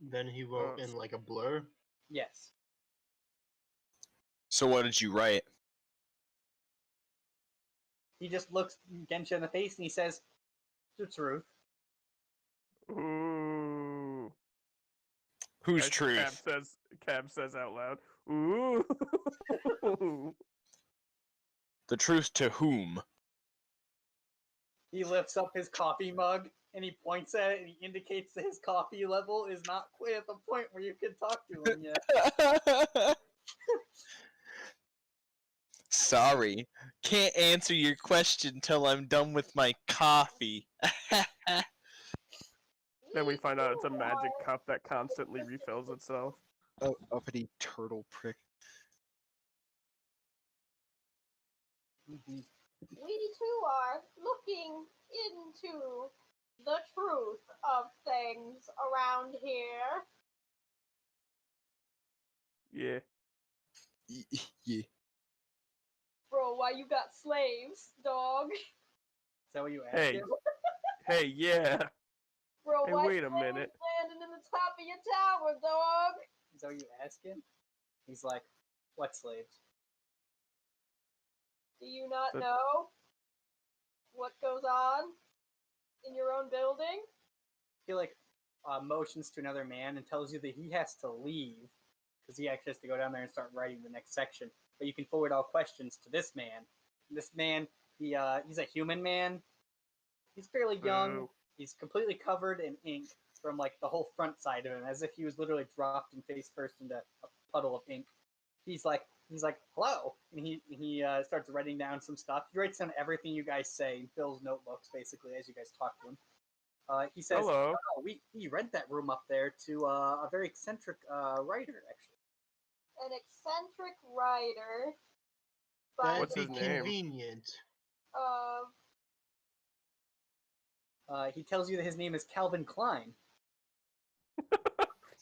Then he wrote in like a blur. Yes. So what did you write? He just looks Gensha in the face and he says, "The truth." Ooh. Whose Cab truth? says out loud. Ooh. The truth to whom? He lifts up his coffee mug and he points at it and he indicates that his coffee level is not quite at the point where you can talk to him yet. Sorry, can't answer your question till I'm done with my coffee. Then we find out it's a You magic are- cup that constantly refills itself. Oh, uppity turtle prick. Mhm. We too are looking into the truth of things around here. Yeah. Yeah. Bro, why you got slaves, dog? Is that what you asked Hey. him? Hey, yeah. Bro, Hey, why wait a slaves minute. standing in the top of your tower, dog? Is that what you asked him? He's like, "What slaves?" Do you not The- know what goes on in your own building? He like motions to another man and tells you that he has to leave because he actually has to go down there and start writing the next section. But you can forward all questions to this man. This man, he's a human man. He's fairly young. Boo. He's completely covered in ink from like the whole front side of him, as if he was literally dropped in face first into a puddle of ink. He's like, "Hello," and he starts writing down some stuff. He writes down everything you guys say and fills notebooks basically as you guys talk to him. He says, Hello. "Oh, we rent that room up there to a very eccentric writer, actually." An eccentric writer by That'd What's be his name? convenient. of He tells you that his name is Calvin Klein.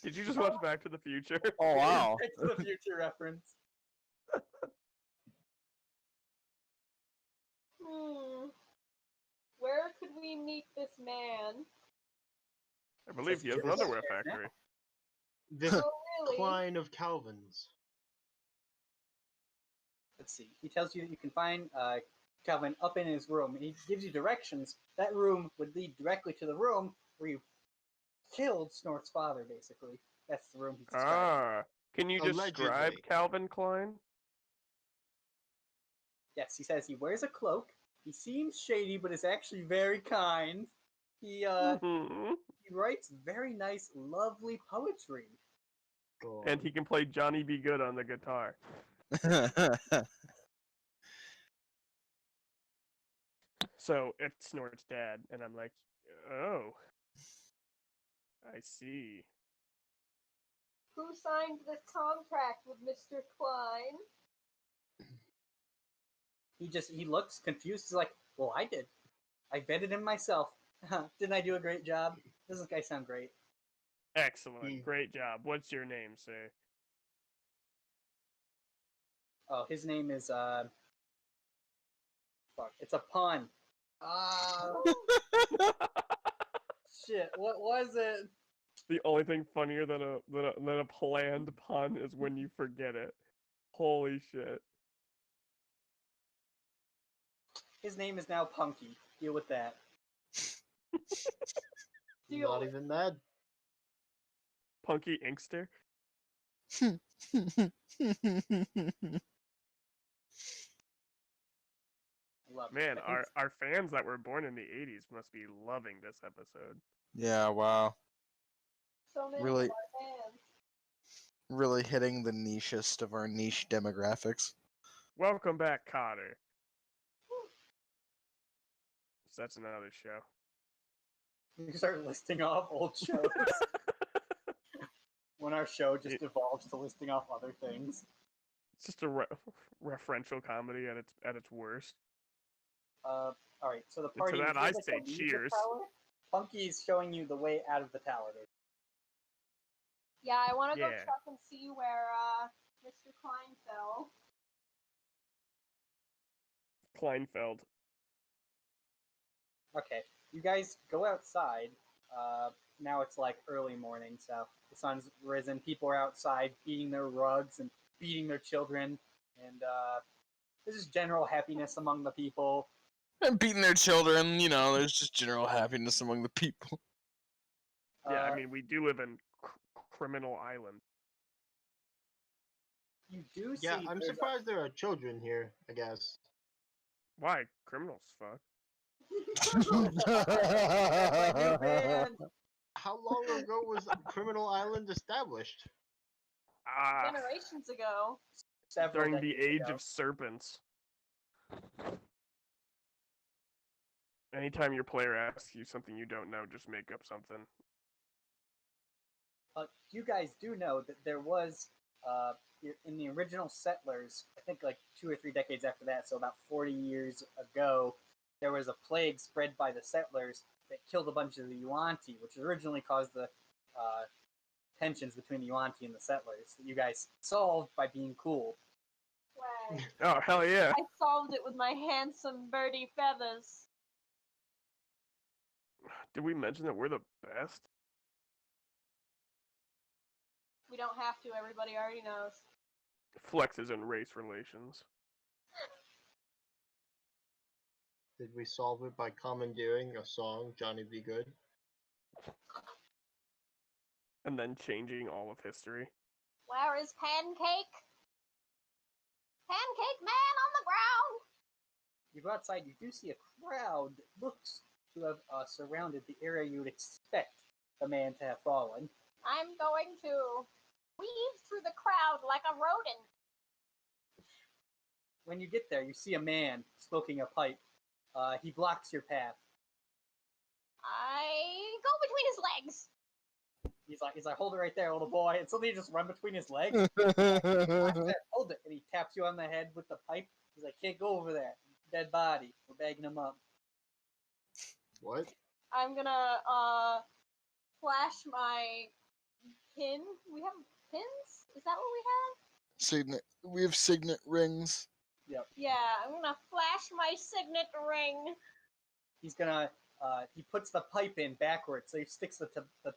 Did you just watch Back to the Future? Oh wow. It's the future reference. Where could we meet this man? I believe he has an Yes. underwear factory. This Oh, really? Klein of Calvin's. Let's see. He tells you that you can find Calvin up in his room. He gives you directions. That room would lead directly to the room where you killed Snort's father, basically. That's the room he's describing. Ah. Can you describe Allegedly. Calvin Klein? Yes, he says he wears a cloak. He seems shady, but is actually very kind. He Mhm. he writes very nice, lovely poetry. And he can play Johnny B. Good on the guitar. So it's Snort's dad, and I'm like, oh. I see. Who signed this contract with Mr. Klein? He looks confused. He's like, well, I did. I vetted him myself. Didn't I do a great job? Doesn't this guy sound great? Excellent. Great job. What's your name, sir? Oh, his name is fuck. It's a pun. Ah, shit. What was it? The only thing funnier than a planned pun is when you forget it. Holy shit. His name is now Punky. Deal with that. Not even that. Punky Inkster? Love Man, it. I think our fans that were born in the 80s must be loving this episode. Yeah, wow. So many Really- of our fans. Really hitting the nichest of our niche demographics. Welcome back, Cotter. So that's another show. you start listing off old shows when our show just evolves to listing off other things. It's just a referential comedy at its worst. All right, so the To party. that you I feel like say they'll leave the cheers. tower. Punky's showing you the way out of the tower. Yeah, I want to go Yeah. check and see where Mr. Klein fell. Kleinfeld. Okay, you guys go outside. Now it's like early morning, so the sun's risen. People are outside beating their rugs and beating their children, and there's just general happiness among the people. And beating their children, there's just general happiness among the people. Yeah, I Uh, mean, we do live in Criminal Island. you do see. Yeah, I'm there's a- surprised there are children here, I guess. Why? Criminals fuck. That's my new band. How long ago was Criminal Island established? Ah, Generations ago. Several during the decades age ago. of serpents. Anytime your player asks you something you don't know, just make up something. You guys do know that there was in the original settlers, I think like 2 or 3 decades after that, so about 40 years ago, there was a plague spread by the settlers that killed a bunch of the Yuan-Ti, which originally caused the tensions between the Yuan-Ti and the settlers that you guys solved by being cool. Swag. Oh, hell yeah. I solved it with my handsome birdie feathers. Did we mention that we're the best? We don't have to, everybody already knows. Flexes in race relations. Did we solve it by commandeering a song, Johnny Be Good? And then changing all of history. Where is Pancake? Pancake Man on the ground! You go outside, you do see a crowd that looks to have surrounded the area you would expect the man to have fallen. I'm going to weave through the crowd like a rodent. When you get there, you see a man smoking a pipe. He blocks your path. I go between his legs. He's like, hold it right there, little boy. And suddenly you just run between his legs. Hold it. And he taps you on the head with the pipe. He's like, can't go over there. Dead body. We're bagging him up. What? I'm gonna flash my pin. We have pins? Is that what we have? Signet. We have signet rings. Yeah, I'm gonna flash my signet ring. He's gonna, he puts the pipe in backwards, so he sticks the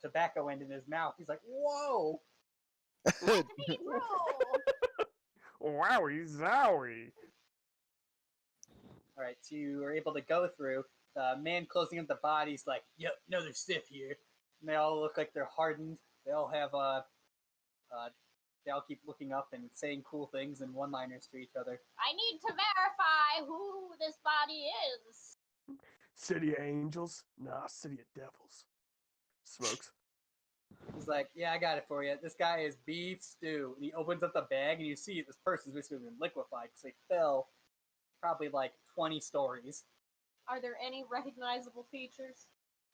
tobacco end in his mouth. He's like, whoa! To be true. Wowie zowie. Alright, so you are able to go through. The man closing up the body's like, yep, another stiff here. And they all look like they're hardened. They all have, they all keep looking up and saying cool things and one-liners to each other. I need to verify who this body is. City of Angels? Nah, City of Devils. Smokes. He's like, yeah, I got it for you. This guy is beef stew. And he opens up the bag, and you see this person's basically been liquefied because they fell probably like 20 stories. Are there any recognizable features?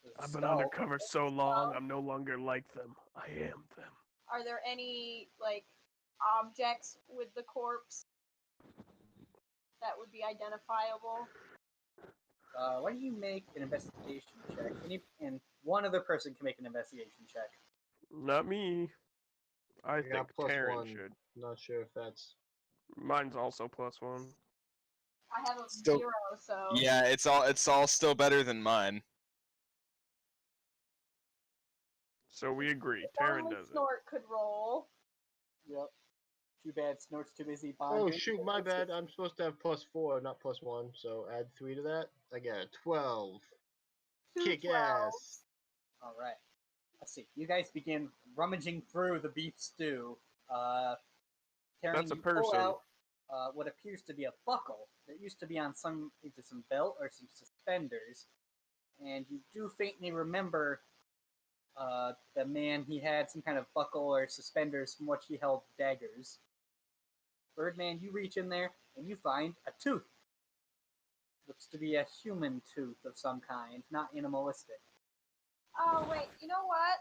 There's a I've been skull. undercover so long, I'm no longer like them. I am them. Are there any, like, objects with the corpse that would be identifiable? Why don't you make an investigation check? And one other person can make an investigation check. Not me. I got think plus Taryn one. should. Not sure if that's. Mine's also +1. I have a Still- 0, so... Yeah, it's all still better than mine. So we agree. If Taryn only does it. Snort could roll. Yep. Too bad Snort's too busy Oh bonding. shoot, my bad. I'm supposed to have +4, not +1. So add 3 to that. I got a 12. Two Kick 12s. ass. All right. Let's see. You guys begin rummaging through the beef stew. Taryn, That's a you pull person. out what appears to be a buckle that used to be on either some belt or some suspenders, and you do faintly remember the man. He had some kind of buckle or suspenders from which he held daggers. Birdman, you reach in there and you find a tooth. Looks to be a human tooth of some kind, not animalistic. Oh, wait, you know what?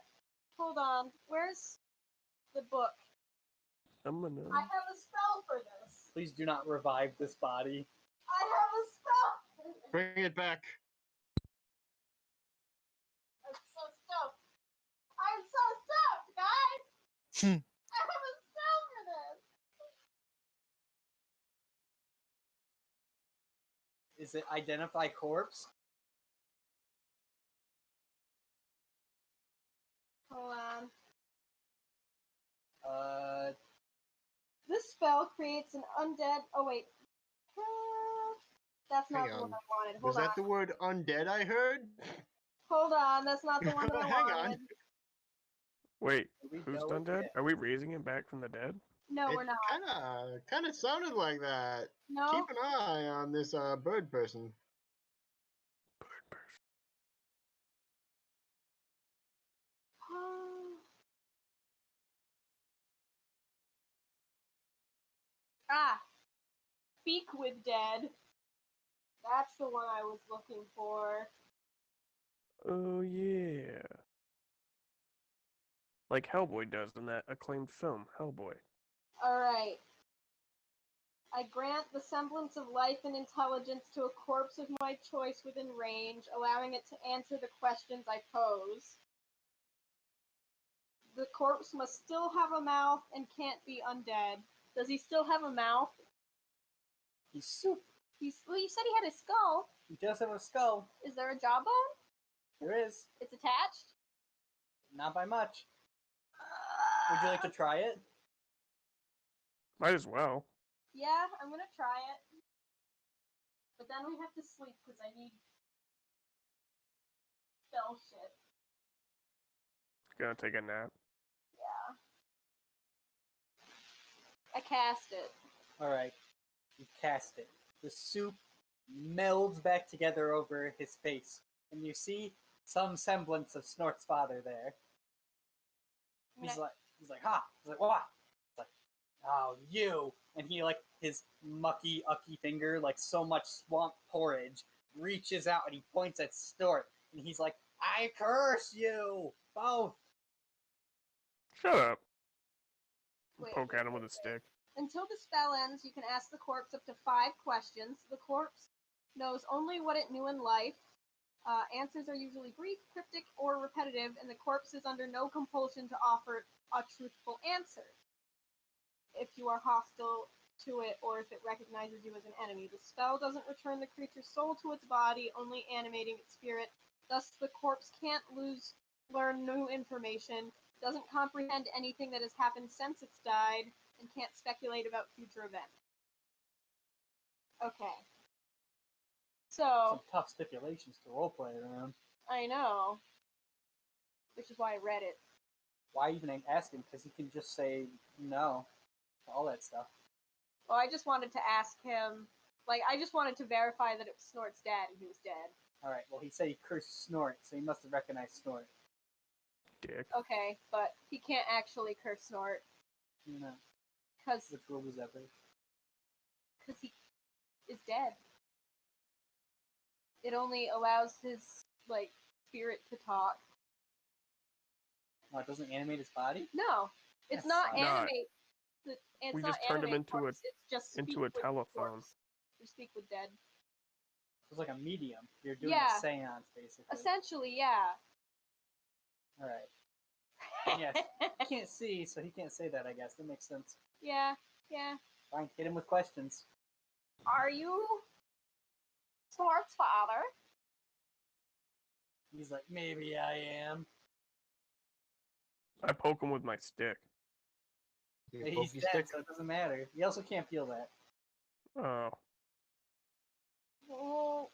Hold on. Where's the book? I'm gonna. I have a spell for this. Please do not revive this body. I have a spell for this. Bring it back. I'm so stoked. I'm so stoked, guys! I have a spell for this. Is it identify corpse? Hold on. Uh, This spell creates an undead. Oh wait, that's not Hang the one on. I wanted. Was Hold on. that the word undead I heard? Hold on, that's not the one that I Hang on. wanted. Wait, we who's go done dead? again. Are we raising him back from the dead? No, It we're not. kind of sounded like that. No. Keep an eye on this bird person. Bird person. Ah, speak with dead. That's the one I was looking for. Oh yeah. Like Hellboy does in that acclaimed film, Hellboy. Alright. I grant the semblance of life and intelligence to a corpse of my choice within range, allowing it to answer the questions I pose. The corpse must still have a mouth and can't be undead. Does he still have a mouth? He's soup. Well, you said he had a skull. He does have a skull. Is there a jawbone? There is. It's attached? Not by much. Would you like to try it? Might as well. Yeah, I'm gonna try it. But then we have to sleep because I need spell shit. Gonna take a nap. Yeah. I cast it. Alright. You cast it. The soup melds back together over his face, and you see some semblance of Snort's father there. He's like, ha! He's like, what? It's like, oh, you! And he, like, his mucky, ucky finger, like so much swamp porridge, reaches out and he points at Snort, and he's like, I curse you! Both! Shut up. Wait, Poke at him with a stick. Until the spell ends, you can ask the corpse up to 5 questions. The corpse knows only what it knew in life. Answers are usually brief, cryptic, or repetitive, and the corpse is under no compulsion to offer a truthful answer. If you are hostile to it, or if it recognizes you as an enemy, the spell doesn't return the creature's soul to its body, only animating its spirit. Thus, the corpse can't learn new information, doesn't comprehend anything that has happened since it's died, and can't speculate about future events. Okay. So, Some tough stipulations to roleplay around. I know. Which is why I read it. Why even ask him? Because he can just say no to all that stuff. Well, I just wanted to ask him, I just wanted to verify that it was Snort's dad and he was dead. Alright, well, he said he cursed Snort, so he must have recognized Snort. Dick. Okay, but he can't actually curse Snort, You know, because which rule was ever. he is dead. It only allows his, spirit to talk. No, it doesn't animate his body? No, it's That not sucks. No. animate. It's We not just turned him animate into corpse, it's just speak into a with telephone. corpse. You speak with dead. It's like a medium. You're doing Yeah. a seance, basically. Essentially, yeah. Alright. Yes. He can't see, so he can't say that, I guess. That makes sense. Yeah. Fine, hit him with questions. Are you Smart's father? He's like, maybe I am. I poke him with my stick. You He's pokey dead, stick? so it doesn't matter. He also can't feel that. Oh. Well,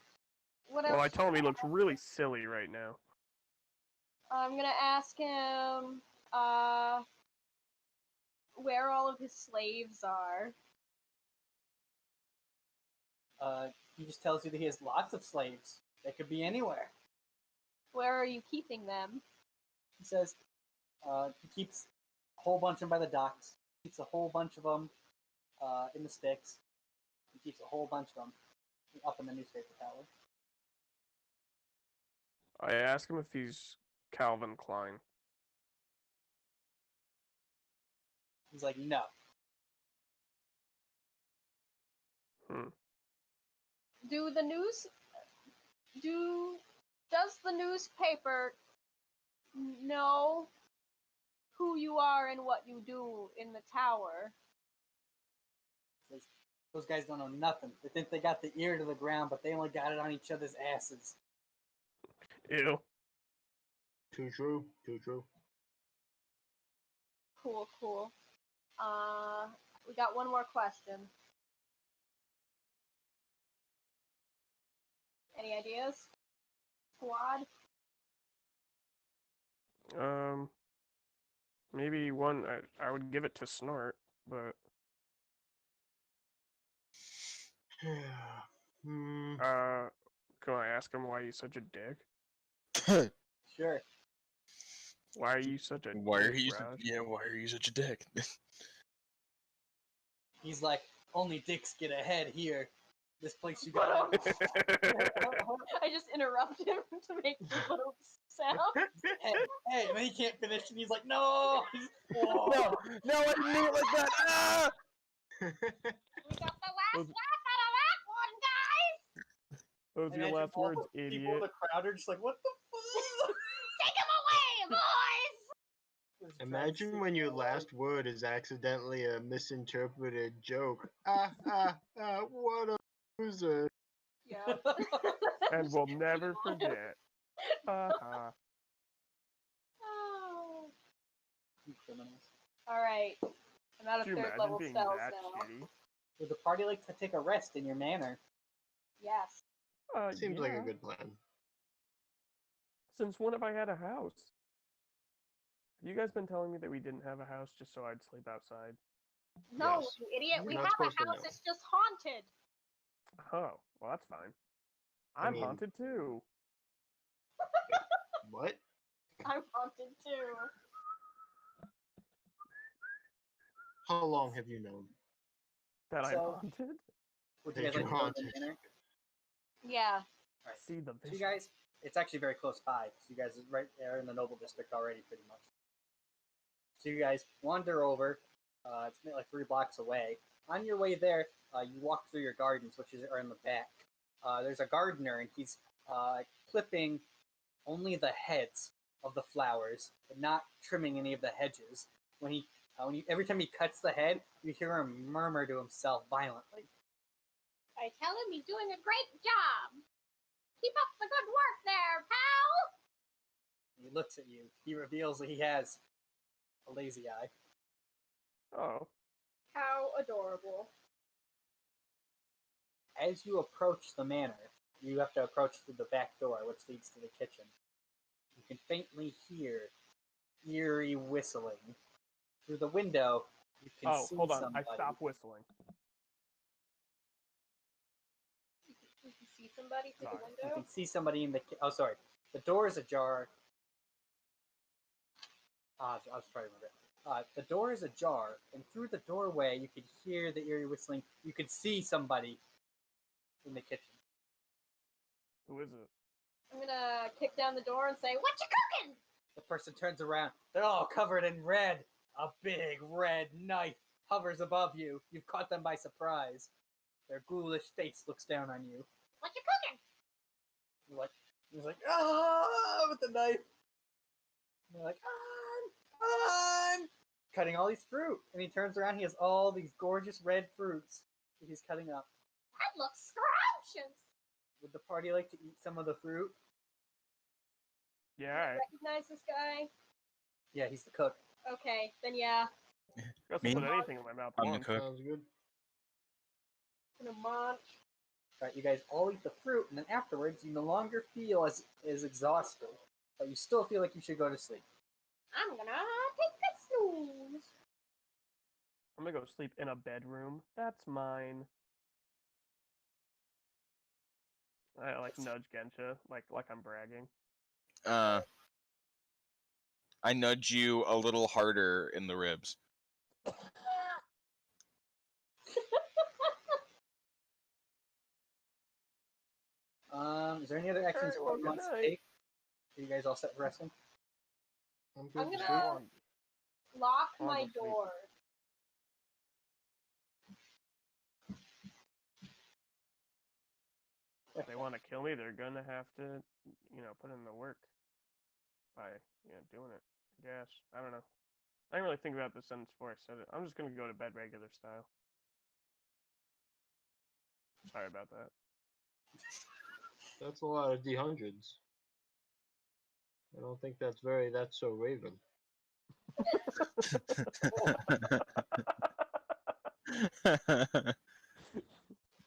whatever. Well, I tell him he looks really silly right now. I'm gonna ask him where all of his slaves are. He just tells you that he has lots of slaves. They could be anywhere. Where are you keeping them? He says he keeps a whole bunch of them by the docks. He keeps a whole bunch of them in the sticks. He keeps a whole bunch of them up in the newspaper tower. I ask him if he's Calvin Klein. He's like, no. Does the newspaper know who you are and what you do in the tower? He says, those guys don't know nothing. They think they got the ear to the ground, but they only got it on each other's asses. Ew. Too true. Too true. Cool. We got one more question. Any ideas? Squad? Maybe one. I would give it to Snort, but Hmm. can I ask him why he's such a dick? Sure. Why are you such a Why are dick, you? Raj? Yeah, why are you such a dick? He's like, only dicks get ahead here. This place you got. I just interrupt him to make the little sound. hey, and then he can't finish, and he's like, no! Whoa. No, I didn't mean it like that. Ah! We got the last laugh out of that one, guys! Those are your Imagine last all words, the people in idiot. the crowd are just like, what the fuck? Take him away, boys! Imagine when your last word is accidentally a misinterpreted joke. What a loser. Yeah. And we'll never forget. Haha. Oh. You criminals. Alright. I'm out of Could you third imagine level being spells that now. shitty? Would the party like to take a rest in your manor? Yes. Seems like Yeah. a good plan. Since when have I had a house? Have you guys been telling me that we didn't have a house just so I'd sleep outside? No, Yes. you idiot. You're We not have a supposed to house. know. It's just haunted. Oh, well that's fine. I I'm mean- haunted too. What? I'm haunted too. How long have you known? That I'm So- haunted? Would you That guys like you're to go to the haunted. manor? Yeah. Alright. See the So vision. you guys, it's actually very close by. So you guys are right there in the Noble District already, pretty much. So you guys wander over. It's like 3 blocks away. On your way there, you walk through your gardens, which are in the back. There's a gardener, and he's clipping only the heads of the flowers, but not trimming any of the hedges. Every time he cuts the head, you hear him murmur to himself violently. I tell him he's doing a great job. Keep up the good work there, pal. He looks at you. He reveals that he has a lazy eye. Oh. How adorable. As you approach the manor, you have to approach through the back door, which leads to the kitchen. You can faintly hear eerie whistling. Through the window, you can Oh, see hold on. somebody. I stopped whistling. You can see somebody through the Sorry. You window. can see somebody in the. Oh, sorry. The door is ajar. I was trying to remember. The door is ajar, and through the doorway, you can hear the eerie whistling. You can see somebody in the kitchen. Who is it? I'm gonna kick down the door and say, "What you cooking?" The person turns around. They're all covered in red. A big red knife hovers above you. You've caught them by surprise. Their ghoulish face looks down on you. What you cooking? He's like, ah, with the knife. And they're like, I'm cutting all these fruit. And he turns around. He has all these gorgeous red fruits that he's cutting up. That looks scrumptious. Would the party like to eat some of the fruit? Yeah, Do all I right. recognize this guy? Yeah, he's the cook. Okay, then yeah. Guess Me? I'll put anything in my mouth I'm the once. cook. Sounds good. I'm gonna munch. Right, you guys all eat the fruit, and then afterwards, you no longer feel as exhausted, but you still feel like you should go to sleep. I'm gonna take a snooze. I'm gonna go sleep in a bedroom. That's mine. I like nudge Gensha, like I'm bragging. I nudge you a little harder in the ribs. Is there any other actions Alright, well, you want to good night. take? Are you guys all set for resting? I'm I'm good. gonna lock I'll my go sleep. door. If they want to kill me, they're gonna have to, put in the work by, doing it. I guess. I don't know. I didn't really think about this sentence before I said it. I'm just gonna go to bed regular style. Sorry about that. That's a lot of D100s. I don't think that's so Raven.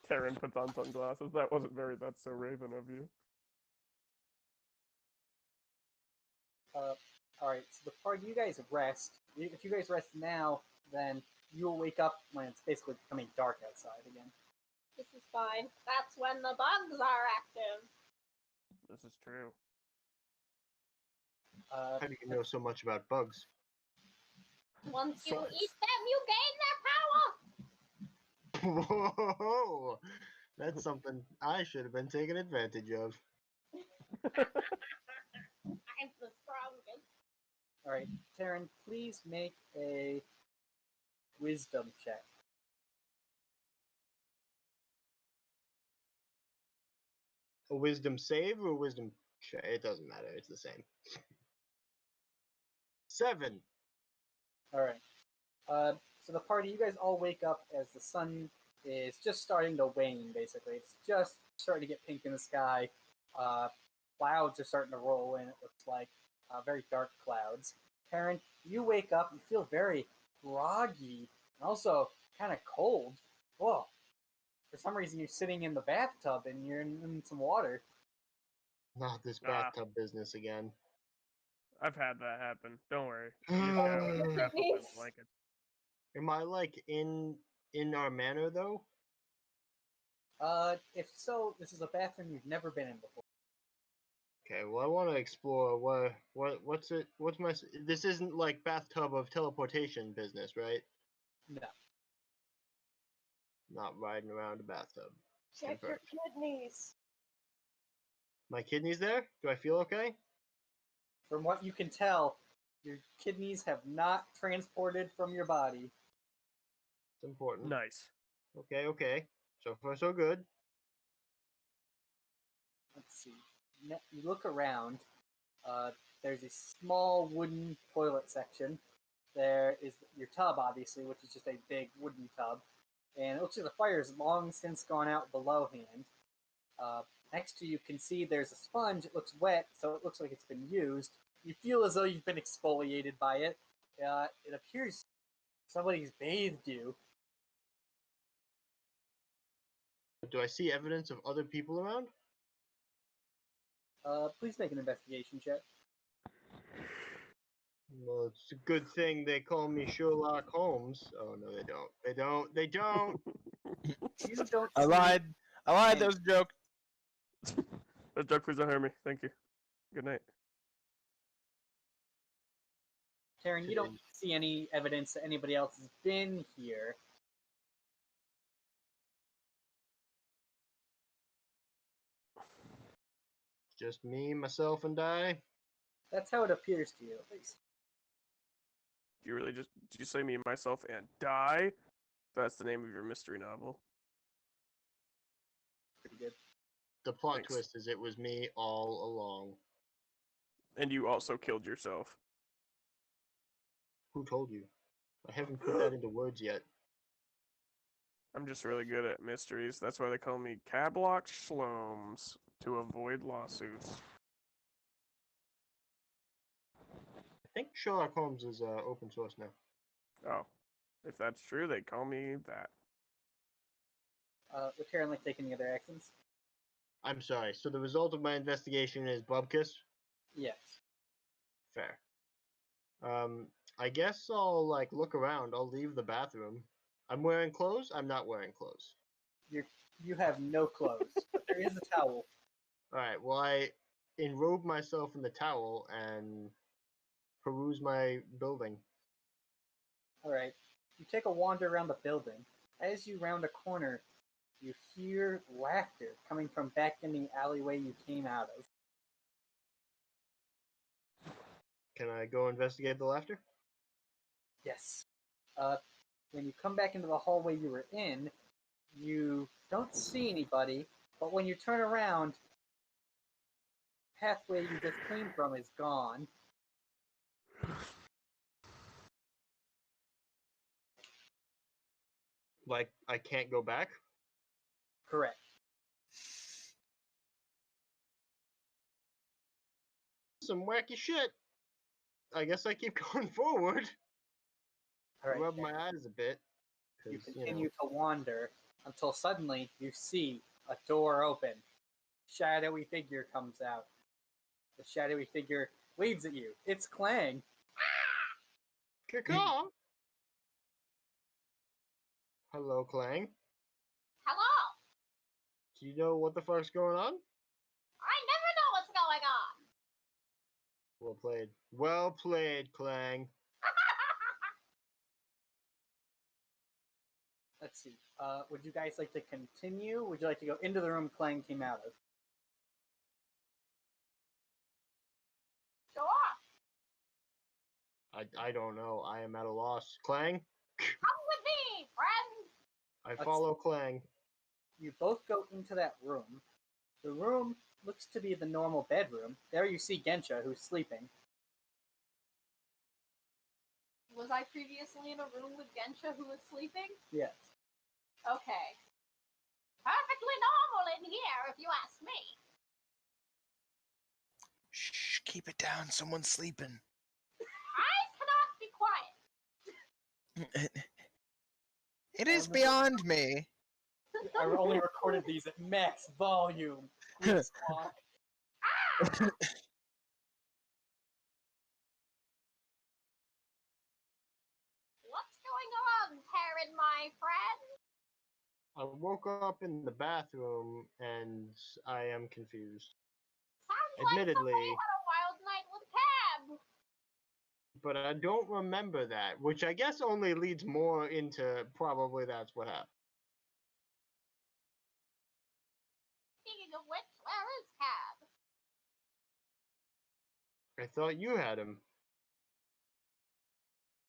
Karen puts on sunglasses. That wasn't that's so Raven of you. Alright, so the part you guys rest. If you guys rest now, then you'll wake up when it's basically becoming dark outside again. This is fine. That's when the bugs are active. This is true. Uh, How do you know so much about bugs? Once you Source. eat them, you gain their power. Whoa! That's something I should have been taking advantage of. I'm the strongest. Alright, Taryn, please make a wisdom check. A wisdom save or a wisdom check? It doesn't matter. It's the same. 7. Alright. So the party, you guys all wake up as the sun is just starting to wane, basically. It's just starting to get pink in the sky. Clouds are starting to roll in, it looks like. Very dark clouds. Karen, you wake up, you feel very groggy, and also kind of cold. Whoa. For some reason, you're sitting in the bathtub and you're in some water. Not this Ah. bathtub business again. I've had that happen. Don't worry. You just gotta wrap up in blankets. Am I like in our manor though? If so, this is a bathroom you've never been in before. Okay, well I want to explore what's my this isn't like bathtub of teleportation business, right? No. Not riding around a bathtub. Check your kidneys. My kidneys there? Do I feel okay? From what you can tell, your kidneys have not transported from your body. It's important. Nice. Okay. So far so good. Let's see. You look around. There's a small wooden toilet section. There is your tub, obviously, which is just a big wooden tub. And it looks like the fire has long since gone out belowhand. Next to you can see there's a sponge. It looks wet, so it looks like it's been used. You feel as though you've been exfoliated by it. It appears somebody's bathed you. Do I see evidence of other people around? Please make an investigation check. Well, it's a good thing they call me Sherlock Holmes. Oh no, they don't. They don't. You don't I see lied. Hey. That was a joke. That joke, please don't hurt me. Thank you. Good night. Karen, you don't see any evidence that anybody else has been here. Just me, myself, and I. That's how it appears to you, at least. You really just did you say me, myself, and die? That's the name of your mystery novel. Pretty good. The plot Thanks. twist is it was me all along. And you also killed yourself. Who told you? I haven't put that into words yet. I'm just really good at mysteries. That's why they call me Cablock Schlomes, to avoid lawsuits. I think Sherlock Holmes is open source now. Oh, if that's true, they call me that. Would Karen like take any other actions? I'm sorry. So the result of my investigation is Bubkiss? Yes. Fair. I guess I'll like look around. I'll leave the bathroom. I'm wearing clothes. I'm not wearing clothes. You have no clothes, but there is a towel. All right. Well, I enrobe myself in the towel and peruse my building. All right. You take a wander around the building. As you round a corner, you hear laughter coming from back in the alleyway you came out of. Can I go investigate the laughter? Yes. When you come back into the hallway you were in, you don't see anybody, but when you turn around, the pathway you just came from is gone. Like I can't go back? Correct. Some wacky shit. I guess I keep going forward. All right. Rub my eyes a bit. You 'cause, continue to wander until suddenly you see a door open. Shadowy figure comes out. The shadowy figure waves at you. It's Clang. Caw. Hello, Clang. Hello! Do you know what the fuck's going on? I never know what's going on! Well played. Well played, Clang. Let's see. Would you guys like to continue? Would you like to go into the room Clang came out of? Sure. I don't know. I am at a loss. Clang? Come with me, friend! I follow Clang. You both go into that room. The room looks to be the normal bedroom. There you see Gensha, who's sleeping. Was I previously in a room with Gensha who was sleeping? Yes. Okay. Perfectly normal in here, if you ask me. Shh, keep it down. Someone's sleeping. I cannot be quiet. It is beyond me. I only recorded these at max volume. Please walk. What's going on, Taryn, my friend? I woke up in the bathroom and I am confused. Sounds Admittedly. like somebody had a wild night with Cab. But I don't remember that, which I guess only leads more into probably that's what happened. Speaking of which, where is Cab? I thought you had him.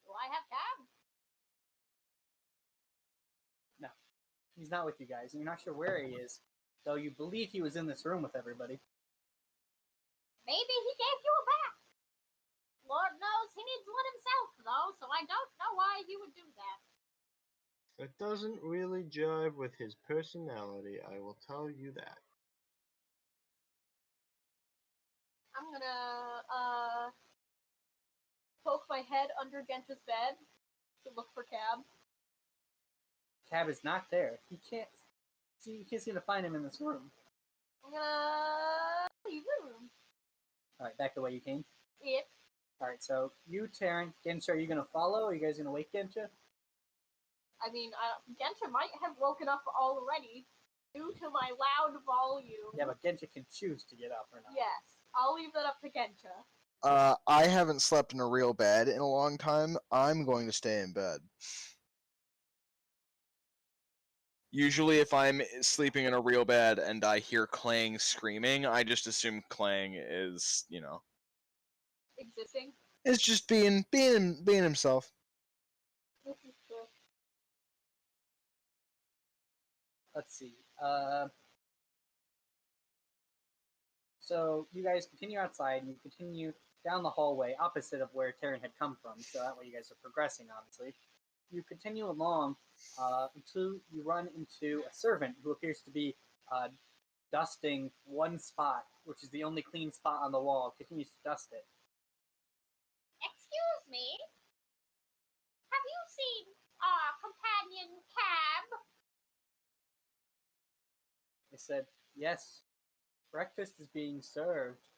Do I have Cab? No. He's not with you guys. You're not sure where he is, though you believe he was in this room with everybody. Maybe he gave you a bath. Lord knows he needs one himself, though, so I don't know why he would do that. It doesn't really jive with his personality, I will tell you that. I'm gonna, poke my head under Gensha's bed to look for Cab. Cab is not there. You can't seem to find him in this room. I'm gonna leave the room. Alright, back the way you came. Yep. Alright, so you, Taryn, Gensha, are you gonna follow? Are you guys gonna wake Gensha? I mean, Gensha might have woken up already due to my loud volume. Yeah, but Gensha can choose to get up or not. Yes, I'll leave that up to Gensha. I haven't slept in a real bed in a long time. I'm going to stay in bed. Usually, if I'm sleeping in a real bed and I hear Clang screaming, I just assume Clang is, Existing. It's just being himself. This is true. Let's see. So you guys continue outside, and you continue down the hallway opposite of where Terran had come from. So that way you guys are progressing, obviously. You continue along until you run into a servant who appears to be dusting one spot, which is the only clean spot on the wall. Continues to dust it. Excuse me? Have you seen our companion Cab? I said, yes, breakfast is being served.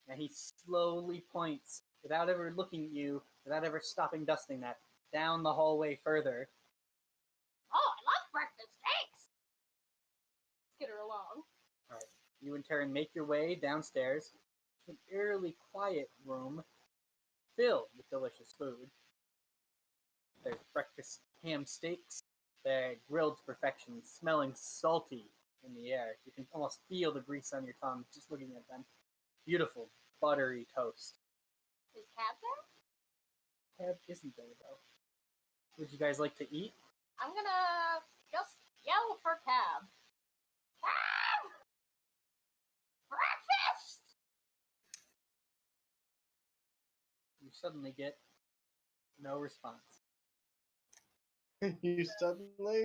And he slowly points, without ever looking at you, without ever stopping dusting that, down the hallway further. Oh, I love breakfast. Thanks. Let's get her along. All right. You and Taryn make your way downstairs to an eerily quiet room filled with delicious food. There's breakfast ham steaks. They're grilled to perfection, smelling salty in the air. You can almost feel the grease on your tongue just looking at them. Beautiful, buttery toast. Is Cab there? Cab isn't there, though. Would you guys like to eat? I'm gonna just yell for Cab. Cab! Breakfast! You suddenly get no response. You suddenly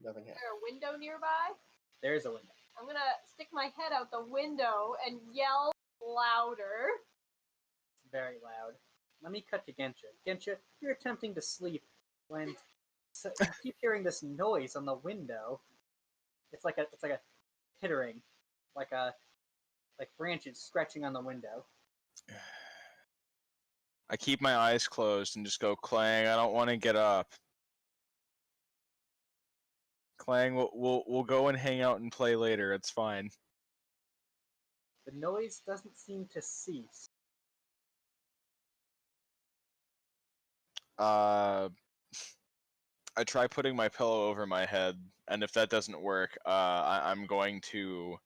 nothing Is happened. there a window nearby? There's a window. I'm gonna stick my head out the window and yell louder. It's very loud. Let me cut to Gensha. Gensha, you're attempting to sleep when you keep hearing this noise on the window. It's like a pittering, like branches scratching on the window. I keep my eyes closed and just go, Clang, I don't want to get up. Clang, we'll go and hang out and play later. It's fine. The noise doesn't seem to cease. I try putting my pillow over my head, and if that doesn't work, I'm going to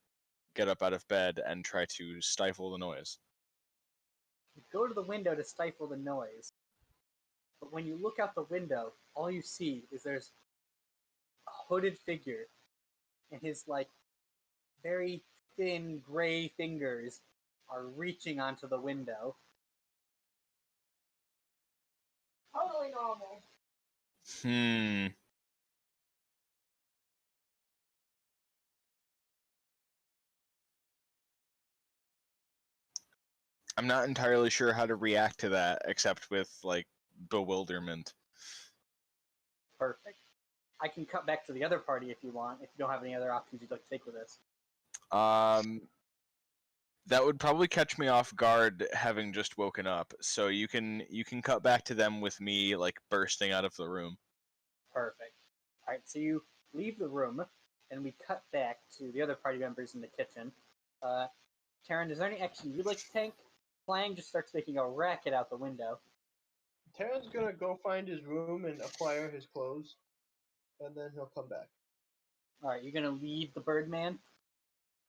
get up out of bed and try to stifle the noise. You go to the window to stifle the noise, but when you look out the window, all you see is there's a hooded figure, and his very thin gray fingers are reaching onto the window. Totally normal. I'm not entirely sure how to react to that, except with, bewilderment. Perfect. I can cut back to the other party if you want, if you don't have any other options you'd like to take with this. That would probably catch me off guard having just woken up, so you can cut back to them with me, bursting out of the room. Perfect. Alright, so you leave the room, and we cut back to the other party members in the kitchen. Taryn, is there any action you'd like to take? Clang just starts making a racket out the window. Terran's gonna go find his room and acquire his clothes, and then he'll come back. Alright, you're gonna leave the Birdman?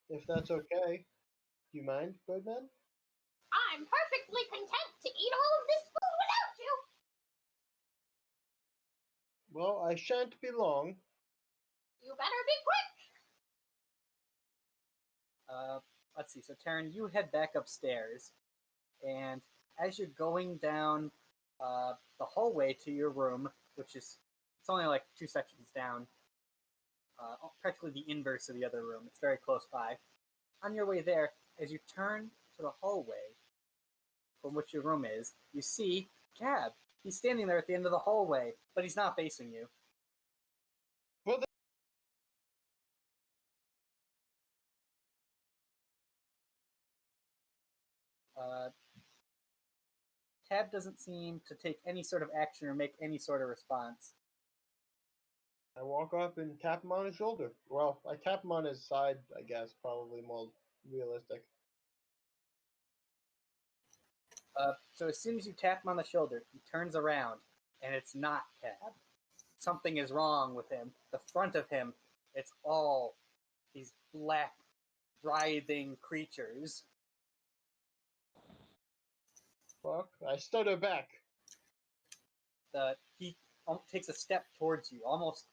If that's okay. Do you mind, Birdman? I'm perfectly content to eat all of this food without you. Well, I shan't be long. You better be quick. Let's see, so Taryn, you head back upstairs, and as you're going down the hallway to your room, which is, it's only 2 sections down, practically the inverse of the other room, it's very close by. On your way there, as you turn to the hallway from which your room is, you see Cab. He's standing there at the end of the hallway, but he's not facing you. Well, Cab doesn't seem to take any sort of action or make any sort of response. I walk up and tap him on his shoulder. Well, I tap him on his side, I guess, probably more realistic. So as soon as you tap him on the shoulder, he turns around, and it's not Cab. Something is wrong with him. The front of him It's all these black, writhing creatures. Fuck. I stutter back. He takes a step towards you, almost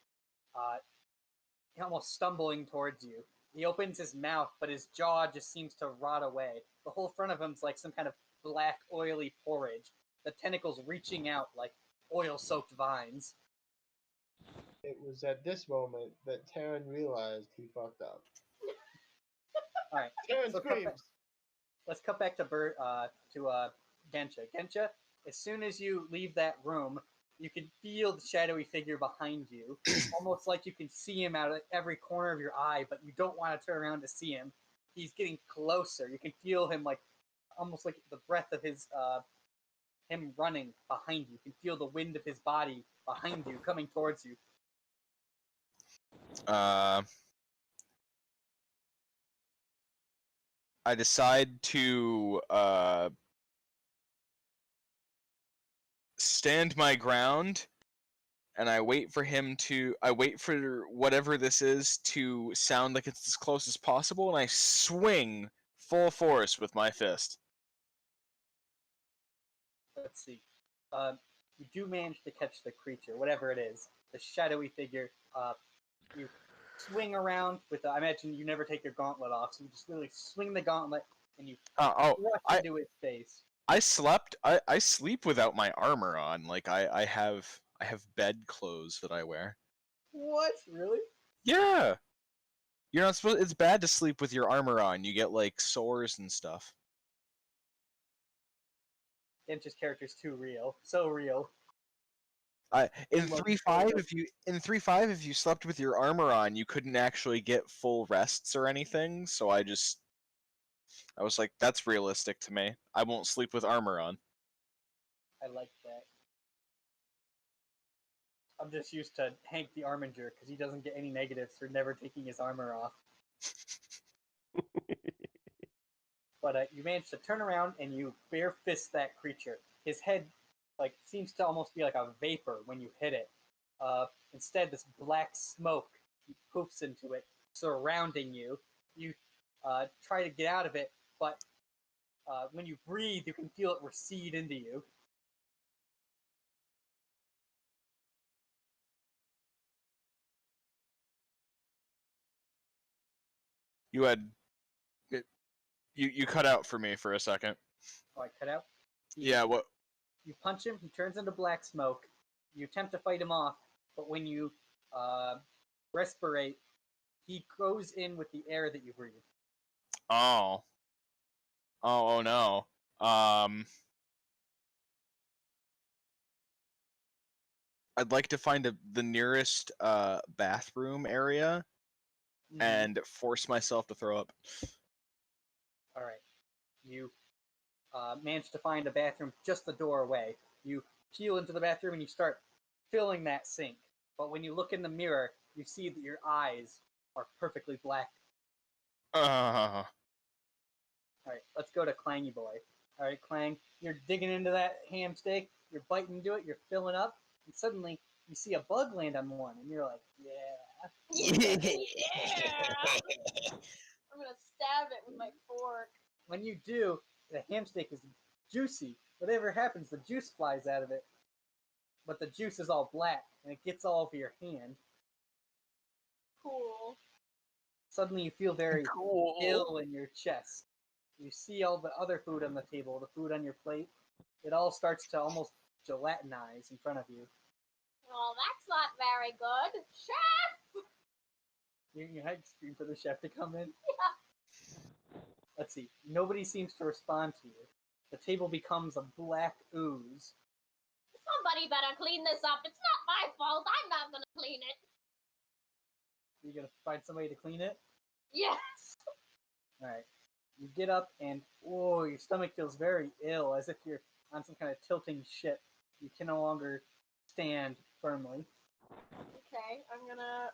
stumbling towards you. He opens his mouth, but his jaw just seems to rot away. The whole front of him's like some kind of black, oily porridge. The tentacles reaching out like oil-soaked vines. It was at this moment that Terran realized he fucked up. All right, Terran so screams. let's cut back to Gensha. Gensha, as soon as you leave that room, you can feel the shadowy figure behind you, almost like you can see him out of every corner of your eye, but you don't want to turn around to see him. He's getting closer. You can feel him like almost like the breath of his him running behind you. You can feel the wind of his body behind you, coming towards you. I decide to stand my ground, and I wait for whatever this is to sound like it's as close as possible, and I swing full force with my fist. Let's see. You do manage to catch the creature, whatever it is, the shadowy figure. You swing around with I imagine you never take your gauntlet off, so you just literally swing the gauntlet and you rush into its face. I sleep without my armor on. Like I have bed clothes that I wear. What? Really? Yeah. You're not supposed. It's bad to sleep with your armor on. You get like sores and stuff. Gensha's character's too real. So real. In 3.5, if you slept with your armor on, you couldn't actually get full rests or anything. So I was like, that's realistic to me. I won't sleep with armor on. I like that. I'm just used to Hank the Arminger because he doesn't get any negatives for never taking his armor off. But you manage to turn around and you bare fist that creature. His head seems to almost be like a vapor when you hit it. Instead, this black smoke poofs into it, surrounding you. You try to get out of it, but when you breathe, you can feel it recede into you. You cut out for me for a second. Oh, I cut out? Yeah, what? You punch him, he turns into black smoke. You attempt to fight him off, but when you respirate, he goes in with the air that you breathe. Oh no. I'd like to find the nearest bathroom area and force myself to throw up. All right. You manage to find a bathroom just the door away. You peel into the bathroom and you start filling that sink. But when you look in the mirror, you see that your eyes are perfectly black. All right, let's go to Clangy Boy. All right, Clang, you're digging into that ham steak. You're biting into it. You're filling up, and suddenly you see a bug land on one, and you're like, "Yeah." I'm gonna stab it with my fork. When you do, the ham steak is juicy. Whatever happens, the juice flies out of it, but the juice is all black, and it gets all over your hand. Cool. Suddenly, you feel very ill in your chest. You see all the other food on the table, the food on your plate. It all starts to almost gelatinize in front of you. Well, that's not very good. Chef! You had to scream for the chef to come in. Yeah. Let's see. Nobody seems to respond to you. The table becomes a black ooze. Somebody better clean this up. It's not my fault. I'm not gonna clean it. You gonna find somebody to clean it? Yes. All right. You get up and your stomach feels very ill, as if you're on some kind of tilting ship. You can no longer stand firmly. Okay, I'm gonna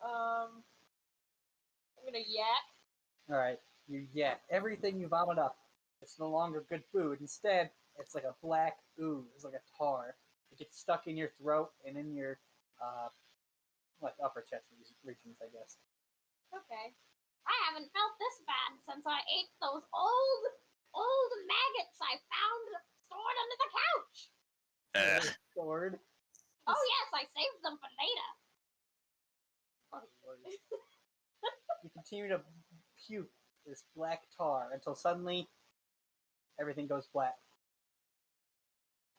yak. All right. You get everything you vomit up. It's no longer good food. Instead, it's like a black ooze, like a tar. It gets stuck in your throat and in your upper chest regions, I guess. Okay. I haven't felt this bad since I ate those old maggots I found stored under the couch. Ugh. Sword. Oh yes, I saved them for later. You continue to puke this black tar until suddenly everything goes black.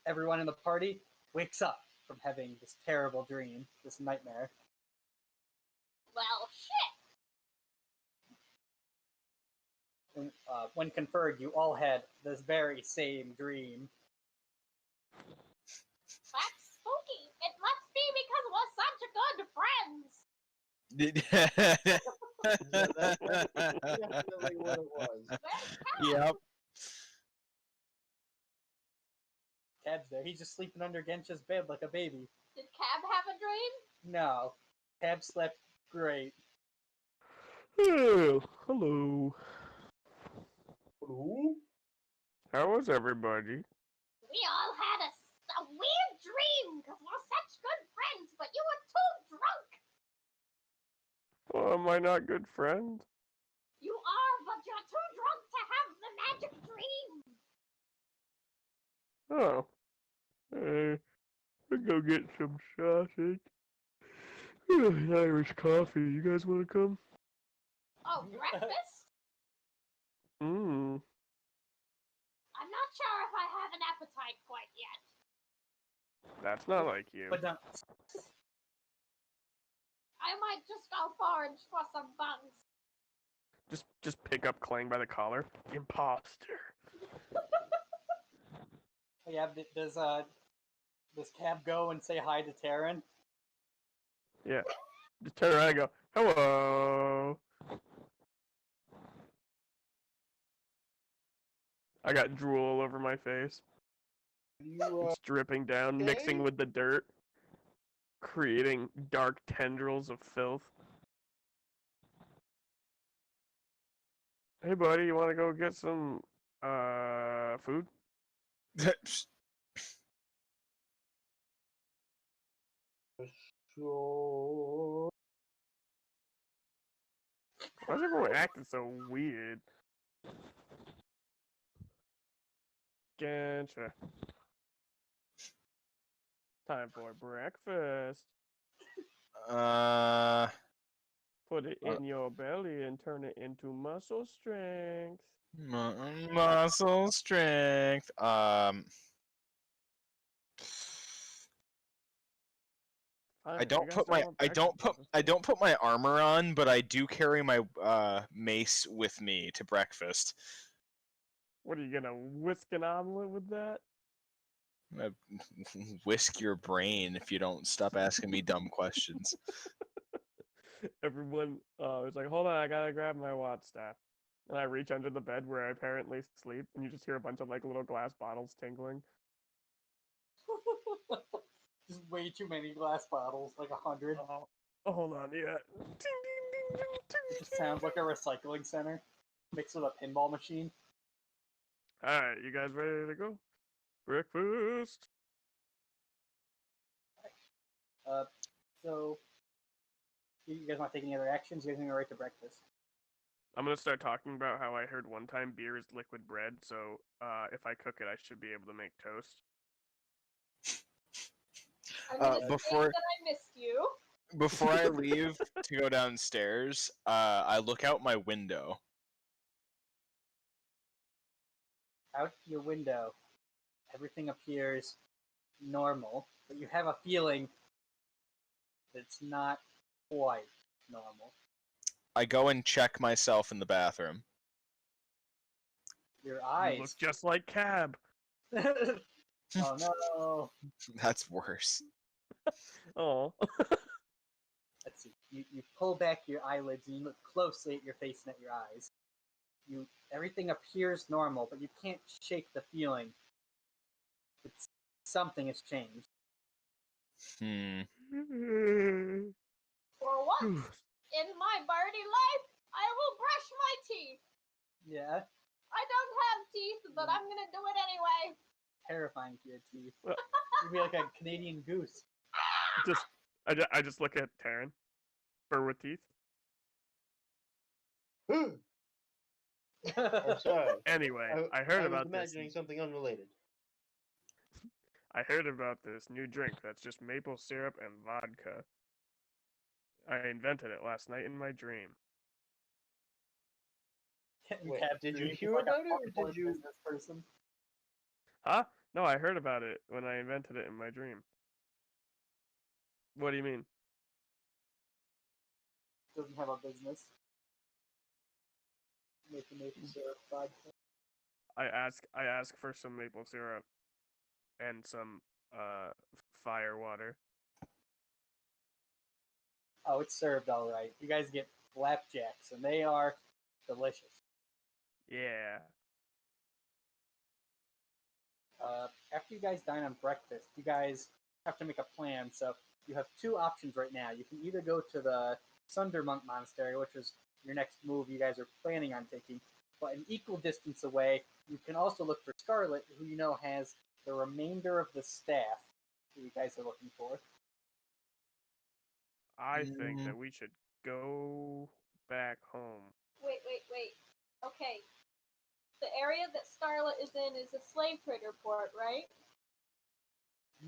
Everyone in the party wakes up from having this terrible dream, this nightmare. Well, shit. And, when conferred, you all had this very same dream. That's spooky. It must be because we're such good friends. That's definitely what it was. Where's Cat? Yep. Cab's there. He's just sleeping under Gensha's bed like a baby. Did Cab have a dream? No. Cab slept great. Oh, hello. Ooh. How was everybody? We all had a weird dream because we're such good friends, but you were too drunk. Well, am I not good friend? You are, but you're too drunk to have the magic dream. Oh. I'll go get some sausage. Irish coffee. You guys want to come? Oh, breakfast? Mmm. I'm not sure if I have an appetite quite yet. That's not like you. But no, I might just go forage for some bugs. Just pick up Clang by the collar. Imposter. yeah, does Cab go and say hi to Taryn? Yeah. Just turn around and go, hello. I got drool all over my face. You, It's dripping down, mixing with the dirt, creating dark tendrils of filth. Hey, buddy, you want to go get some food? sure. Why is everyone acting so weird? Gotcha. Time for breakfast. Put it in your belly and turn it into muscle strength. Muscle strength. Fine, I you don't guys put my want I don't breakfast, put let's I do it. don't put my armor on, but I do carry my mace with me to breakfast. What are you gonna whisk an omelet with that? I'm gonna whisk your brain if you don't stop asking me dumb questions. Everyone is like, hold on, I gotta grab my watt staff. And I reach under the bed where I apparently sleep, and you just hear a bunch of like little glass bottles tinkling. Just way too many glass bottles, like 100. Oh, hold on, yeah. Ding, ding, ding, ding, It ding, sounds like a recycling center mixed with a pinball machine. Alright, you guys ready to go? Breakfast. So, you guys want to take any other actions? You guys want to go right to breakfast? I'm gonna start talking about how I heard one time beer is liquid bread, so if I cook it, I should be able to make toast. I'm gonna say before- that I missed you. Before I leave to go downstairs, I look out my window. Out your window, everything appears normal, but you have a feeling that it's not quite normal. I go and check myself in the bathroom. Your You eyes. look just like Cab. Oh no. That's worse. Oh. Let's see. You pull back your eyelids and you look closely at your face and at your eyes. Everything appears normal, but you can't shake the feeling that something has changed. For once in my birdie life, I will brush my teeth. Yeah, I don't have teeth, but I'm gonna do it anyway. terrifying to your teeth. Well- You'd be like a Canadian goose. I just look at Taryn. Fur with teeth. I'm sorry. Anyway, I heard was about this. imagining something unrelated. I heard about this new drink that's just maple syrup and vodka. I invented it last night in my dream. Wait, Cap did you Dream, hear like a about it, or fuckboy did you? business person. Huh? No, I heard about it when I invented it in my dream. What do you mean? Doesn't have a business. Making syrup vodka. I ask for some maple syrup and some fire water. Oh, it's served all right. You guys get flapjacks, and they are delicious. Yeah. After you guys dine on breakfast, you guys have to make a plan. So you have two options right now. You can either go to the Sundermonk Monastery, which is your next move you guys are planning on taking, but an equal distance away, you can also look for Scarlet, who you know has the remainder of the staff that you guys are looking for. I think that we should go back home. Wait. Okay. The area that Scarlet is in is a slave trader port, right?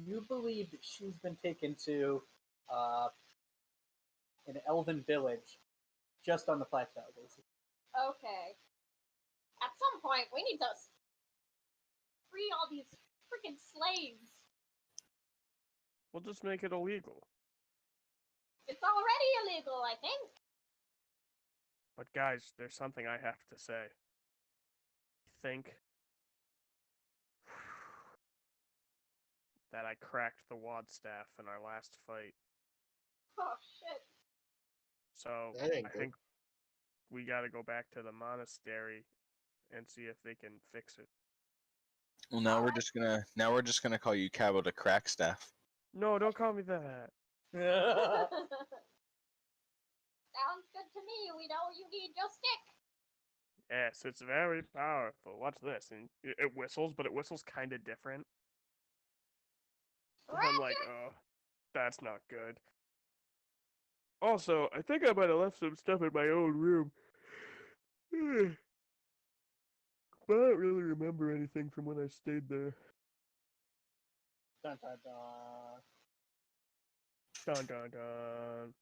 You believe that she's been taken to an elven village just on the plateau, basically. Okay. At some point, we need to free all these freaking slaves. We'll just make it illegal. It's already illegal, I think. But guys, there's something I have to say. Think that I cracked the wad staff in our last fight. Oh shit. So That ain't I good. think we gotta go back to the monastery and see if they can fix it. Well, now we're just gonna call you Cabo to Crackstaff. No, don't call me that. Sounds good to me. We know you need your stick. Yes, it's very powerful. Watch this, and it whistles, but it whistles kind of different. I'm like, oh, that's not good. Also, I think I might have left some stuff in my own room. But I don't really remember anything from when I stayed there. Dun, dun, dun. Dun dun dun.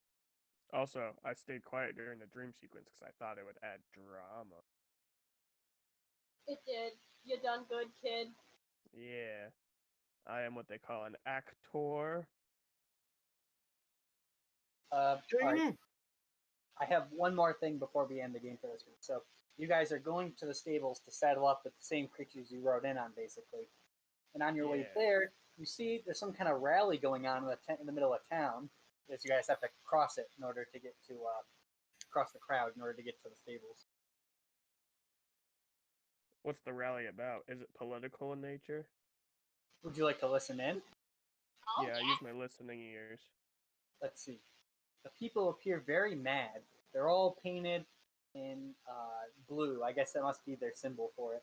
Also, I stayed quiet during the dream sequence because I thought it would add drama. It did. You done good, kid. Yeah. I am what they call an actor. All right. I have one more thing before we end the game for this week. So you guys are going to the stables to saddle up with the same creatures you rode in on, basically. And on your way Yeah. there, you see there's some kind of rally going on in the middle of town. As you guys have to cross it in order to get to cross the crowd in order to get to the stables. What's the rally about? Is it political in nature? Would you like to listen in? Oh, Yeah, I use my listening ears. Let's see. The people appear very mad. They're all painted in blue. I guess that must be their symbol for it.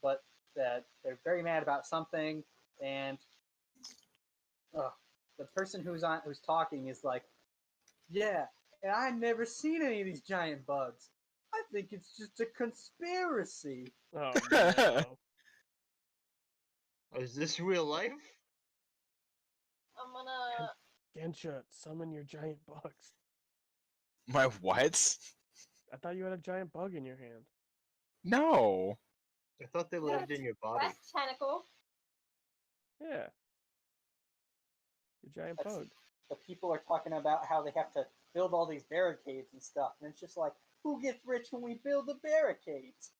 But they're very mad about something, and the person who's talking is like, "Yeah, and I've never seen any of these giant bugs. I think it's just a conspiracy." Oh no. Is this real life? I'm gonna. Gensha, summon your giant bugs. My what? I thought you had a giant bug in your hand. No. I thought they lived in your body. West tentacle. Yeah. Your giant That's- bug. The people are talking about how they have to build all these barricades and stuff, and it's just like, who gets rich when we build the barricades?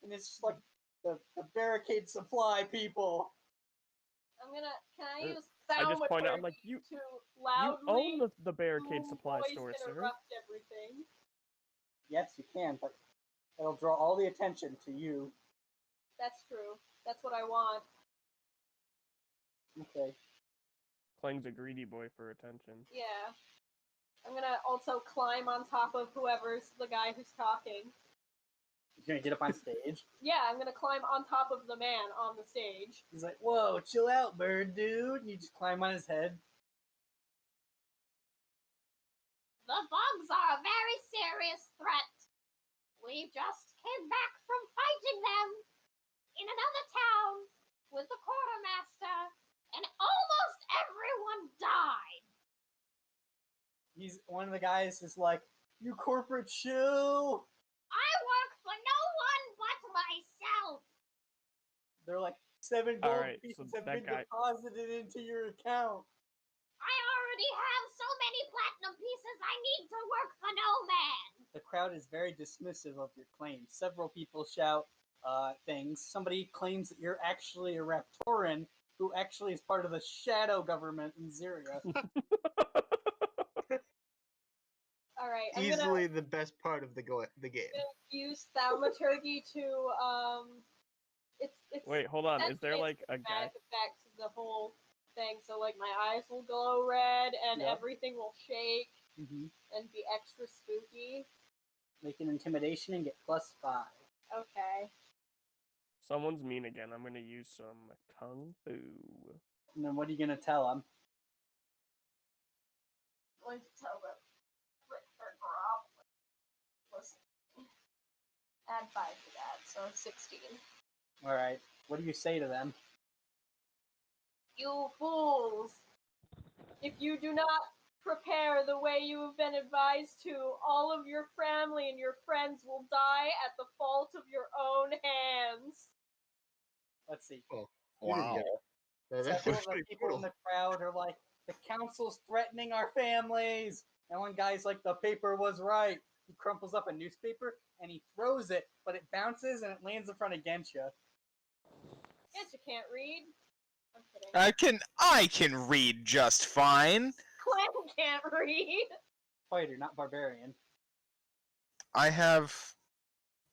And it's just like the barricade supply people. I'm gonna. Can I Uh, use I sound just point out, I'm majority like, you to loudly own the barricade supply voice store, sir. interrupt everything? Yes, you can, but it'll draw all the attention to you. That's true. That's what I want. Okay. Kling's a greedy boy for attention. Yeah. I'm gonna also climb on top of whoever's the guy who's talking. You're gonna get up on stage. Yeah, I'm gonna climb on top of the man on the stage. He's like, "Whoa, chill out, bird dude." And you just climb on his head. The bugs are a very serious threat. We just came back from fighting them in another town with the quartermaster, and almost everyone died. One of the guys is like, "You corporate shill." I work for no one but myself. They're like, 7 gold Alright, pieces so have that been guy- deposited into your account. I already have so many platinum pieces, I need to work for no man. The crowd is very dismissive of your claims. Several people shout things. Somebody claims that you're actually a Raptoran who actually is part of the shadow government in Zyria. All right, I'm Easily the best part of the game. gonna use thaumaturgy to it's Wait, hold on. Is there essentially like a guy? dramatic effect to the whole thing. So like my eyes will glow red and Yep. everything will shake Mm-hmm. and be extra spooky. Make an intimidation and get +5. Okay. Someone's mean again. I'm gonna use some kung fu. And then what are you gonna tell them? I'm going to tell them they're groveling. Listen. Add 5 to that, so 16. All right. What do you say to them? You fools! If you do not prepare the way you have been advised to, all of your family and your friends will die at the fault of your own hands. Let's see. Wow. That's Several of the pretty people in brutal. the crowd are like, "The council's threatening our families." And one guy's like, "The paper was right." He crumples up a newspaper and he throws it, but it bounces and it lands in front of Gensha. Guess you can't read. I'm kidding. I can read just fine. Clan can't read. Fighter, not barbarian. I have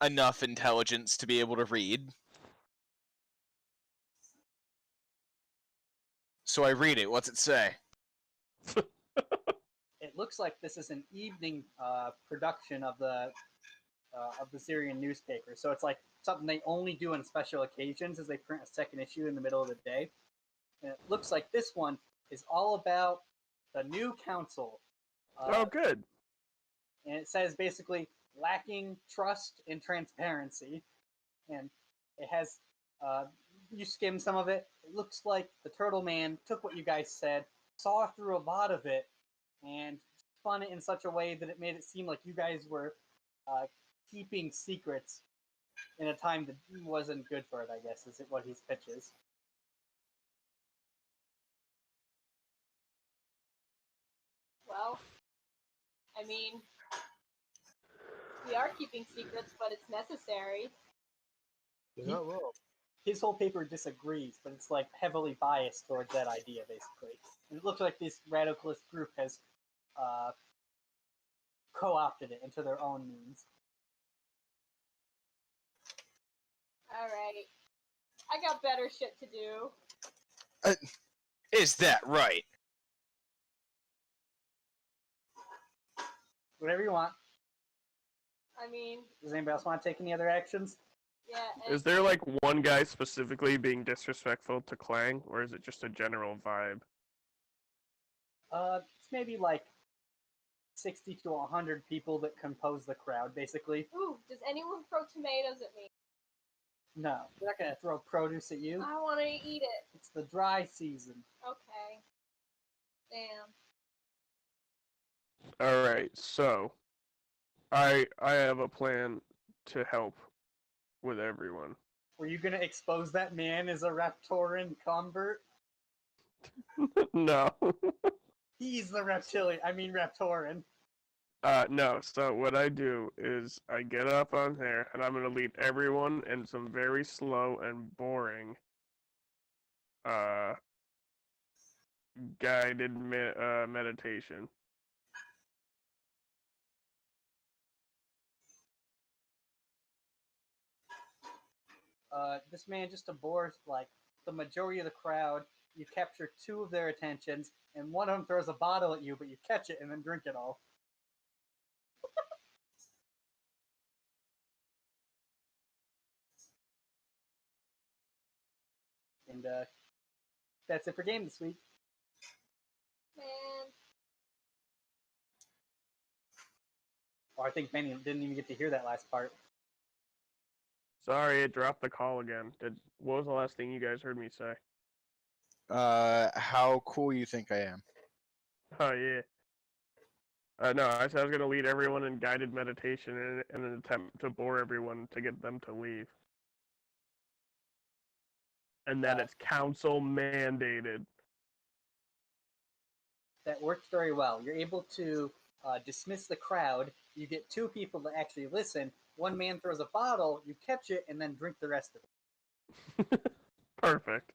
enough intelligence to be able to read. So I read it. What's it say? It looks like this is an evening production of the Syrian newspaper. So it's like something they only do on special occasions, as they print a second issue in the middle of the day. And it looks like this one is all about the new council. Oh, good. And it says basically lacking trust and transparency. And it has, you skim some of it. It looks like the Turtle Man took what you guys said, saw through a lot of it, and spun it in such a way that it made it seem like you guys were keeping secrets in a time that wasn't good for it, I guess, is what his pitch is. Well, I mean, we are keeping secrets, but it's necessary. You're not wrong. His whole paper disagrees, but it's like heavily biased towards that idea, basically. And it looks like this radicalist group has co-opted it into their own means. Alright. I got better shit to do. Is that right? Whatever you want. I mean, Does anybody else want to take any other actions? yeah. Is there like one guy specifically being disrespectful to Clang, or is it just a general vibe? It's maybe like 60 to 100 people that compose the crowd, basically. Ooh, does anyone throw tomatoes at me? No, they're not gonna throw produce at you. I want to eat it. It's the dry season. Okay. Damn. All right, so I have a plan to help with everyone. Were you gonna expose that man as a Raptoran convert? No. He's the Raptoran. No. So what I do is I get up on there and I'm gonna lead everyone in some very slow and boring, guided meditation. This man just abhors like the majority of the crowd. You capture 2 of their attentions, and one of them throws a bottle at you, but you catch it and then drink it all. And that's it for game this week. Man. Or I think Benny didn't even get to hear that last part. Sorry, it dropped the call again. What was the last thing you guys heard me say? How cool you think I am? Oh yeah. No, I said I was gonna lead everyone in guided meditation in an attempt to bore everyone to get them to leave. And that it's council mandated. That works very well. You're able to dismiss the crowd. You get 2 people to actually listen. One man throws a bottle, you catch it, and then drink the rest of it. Perfect.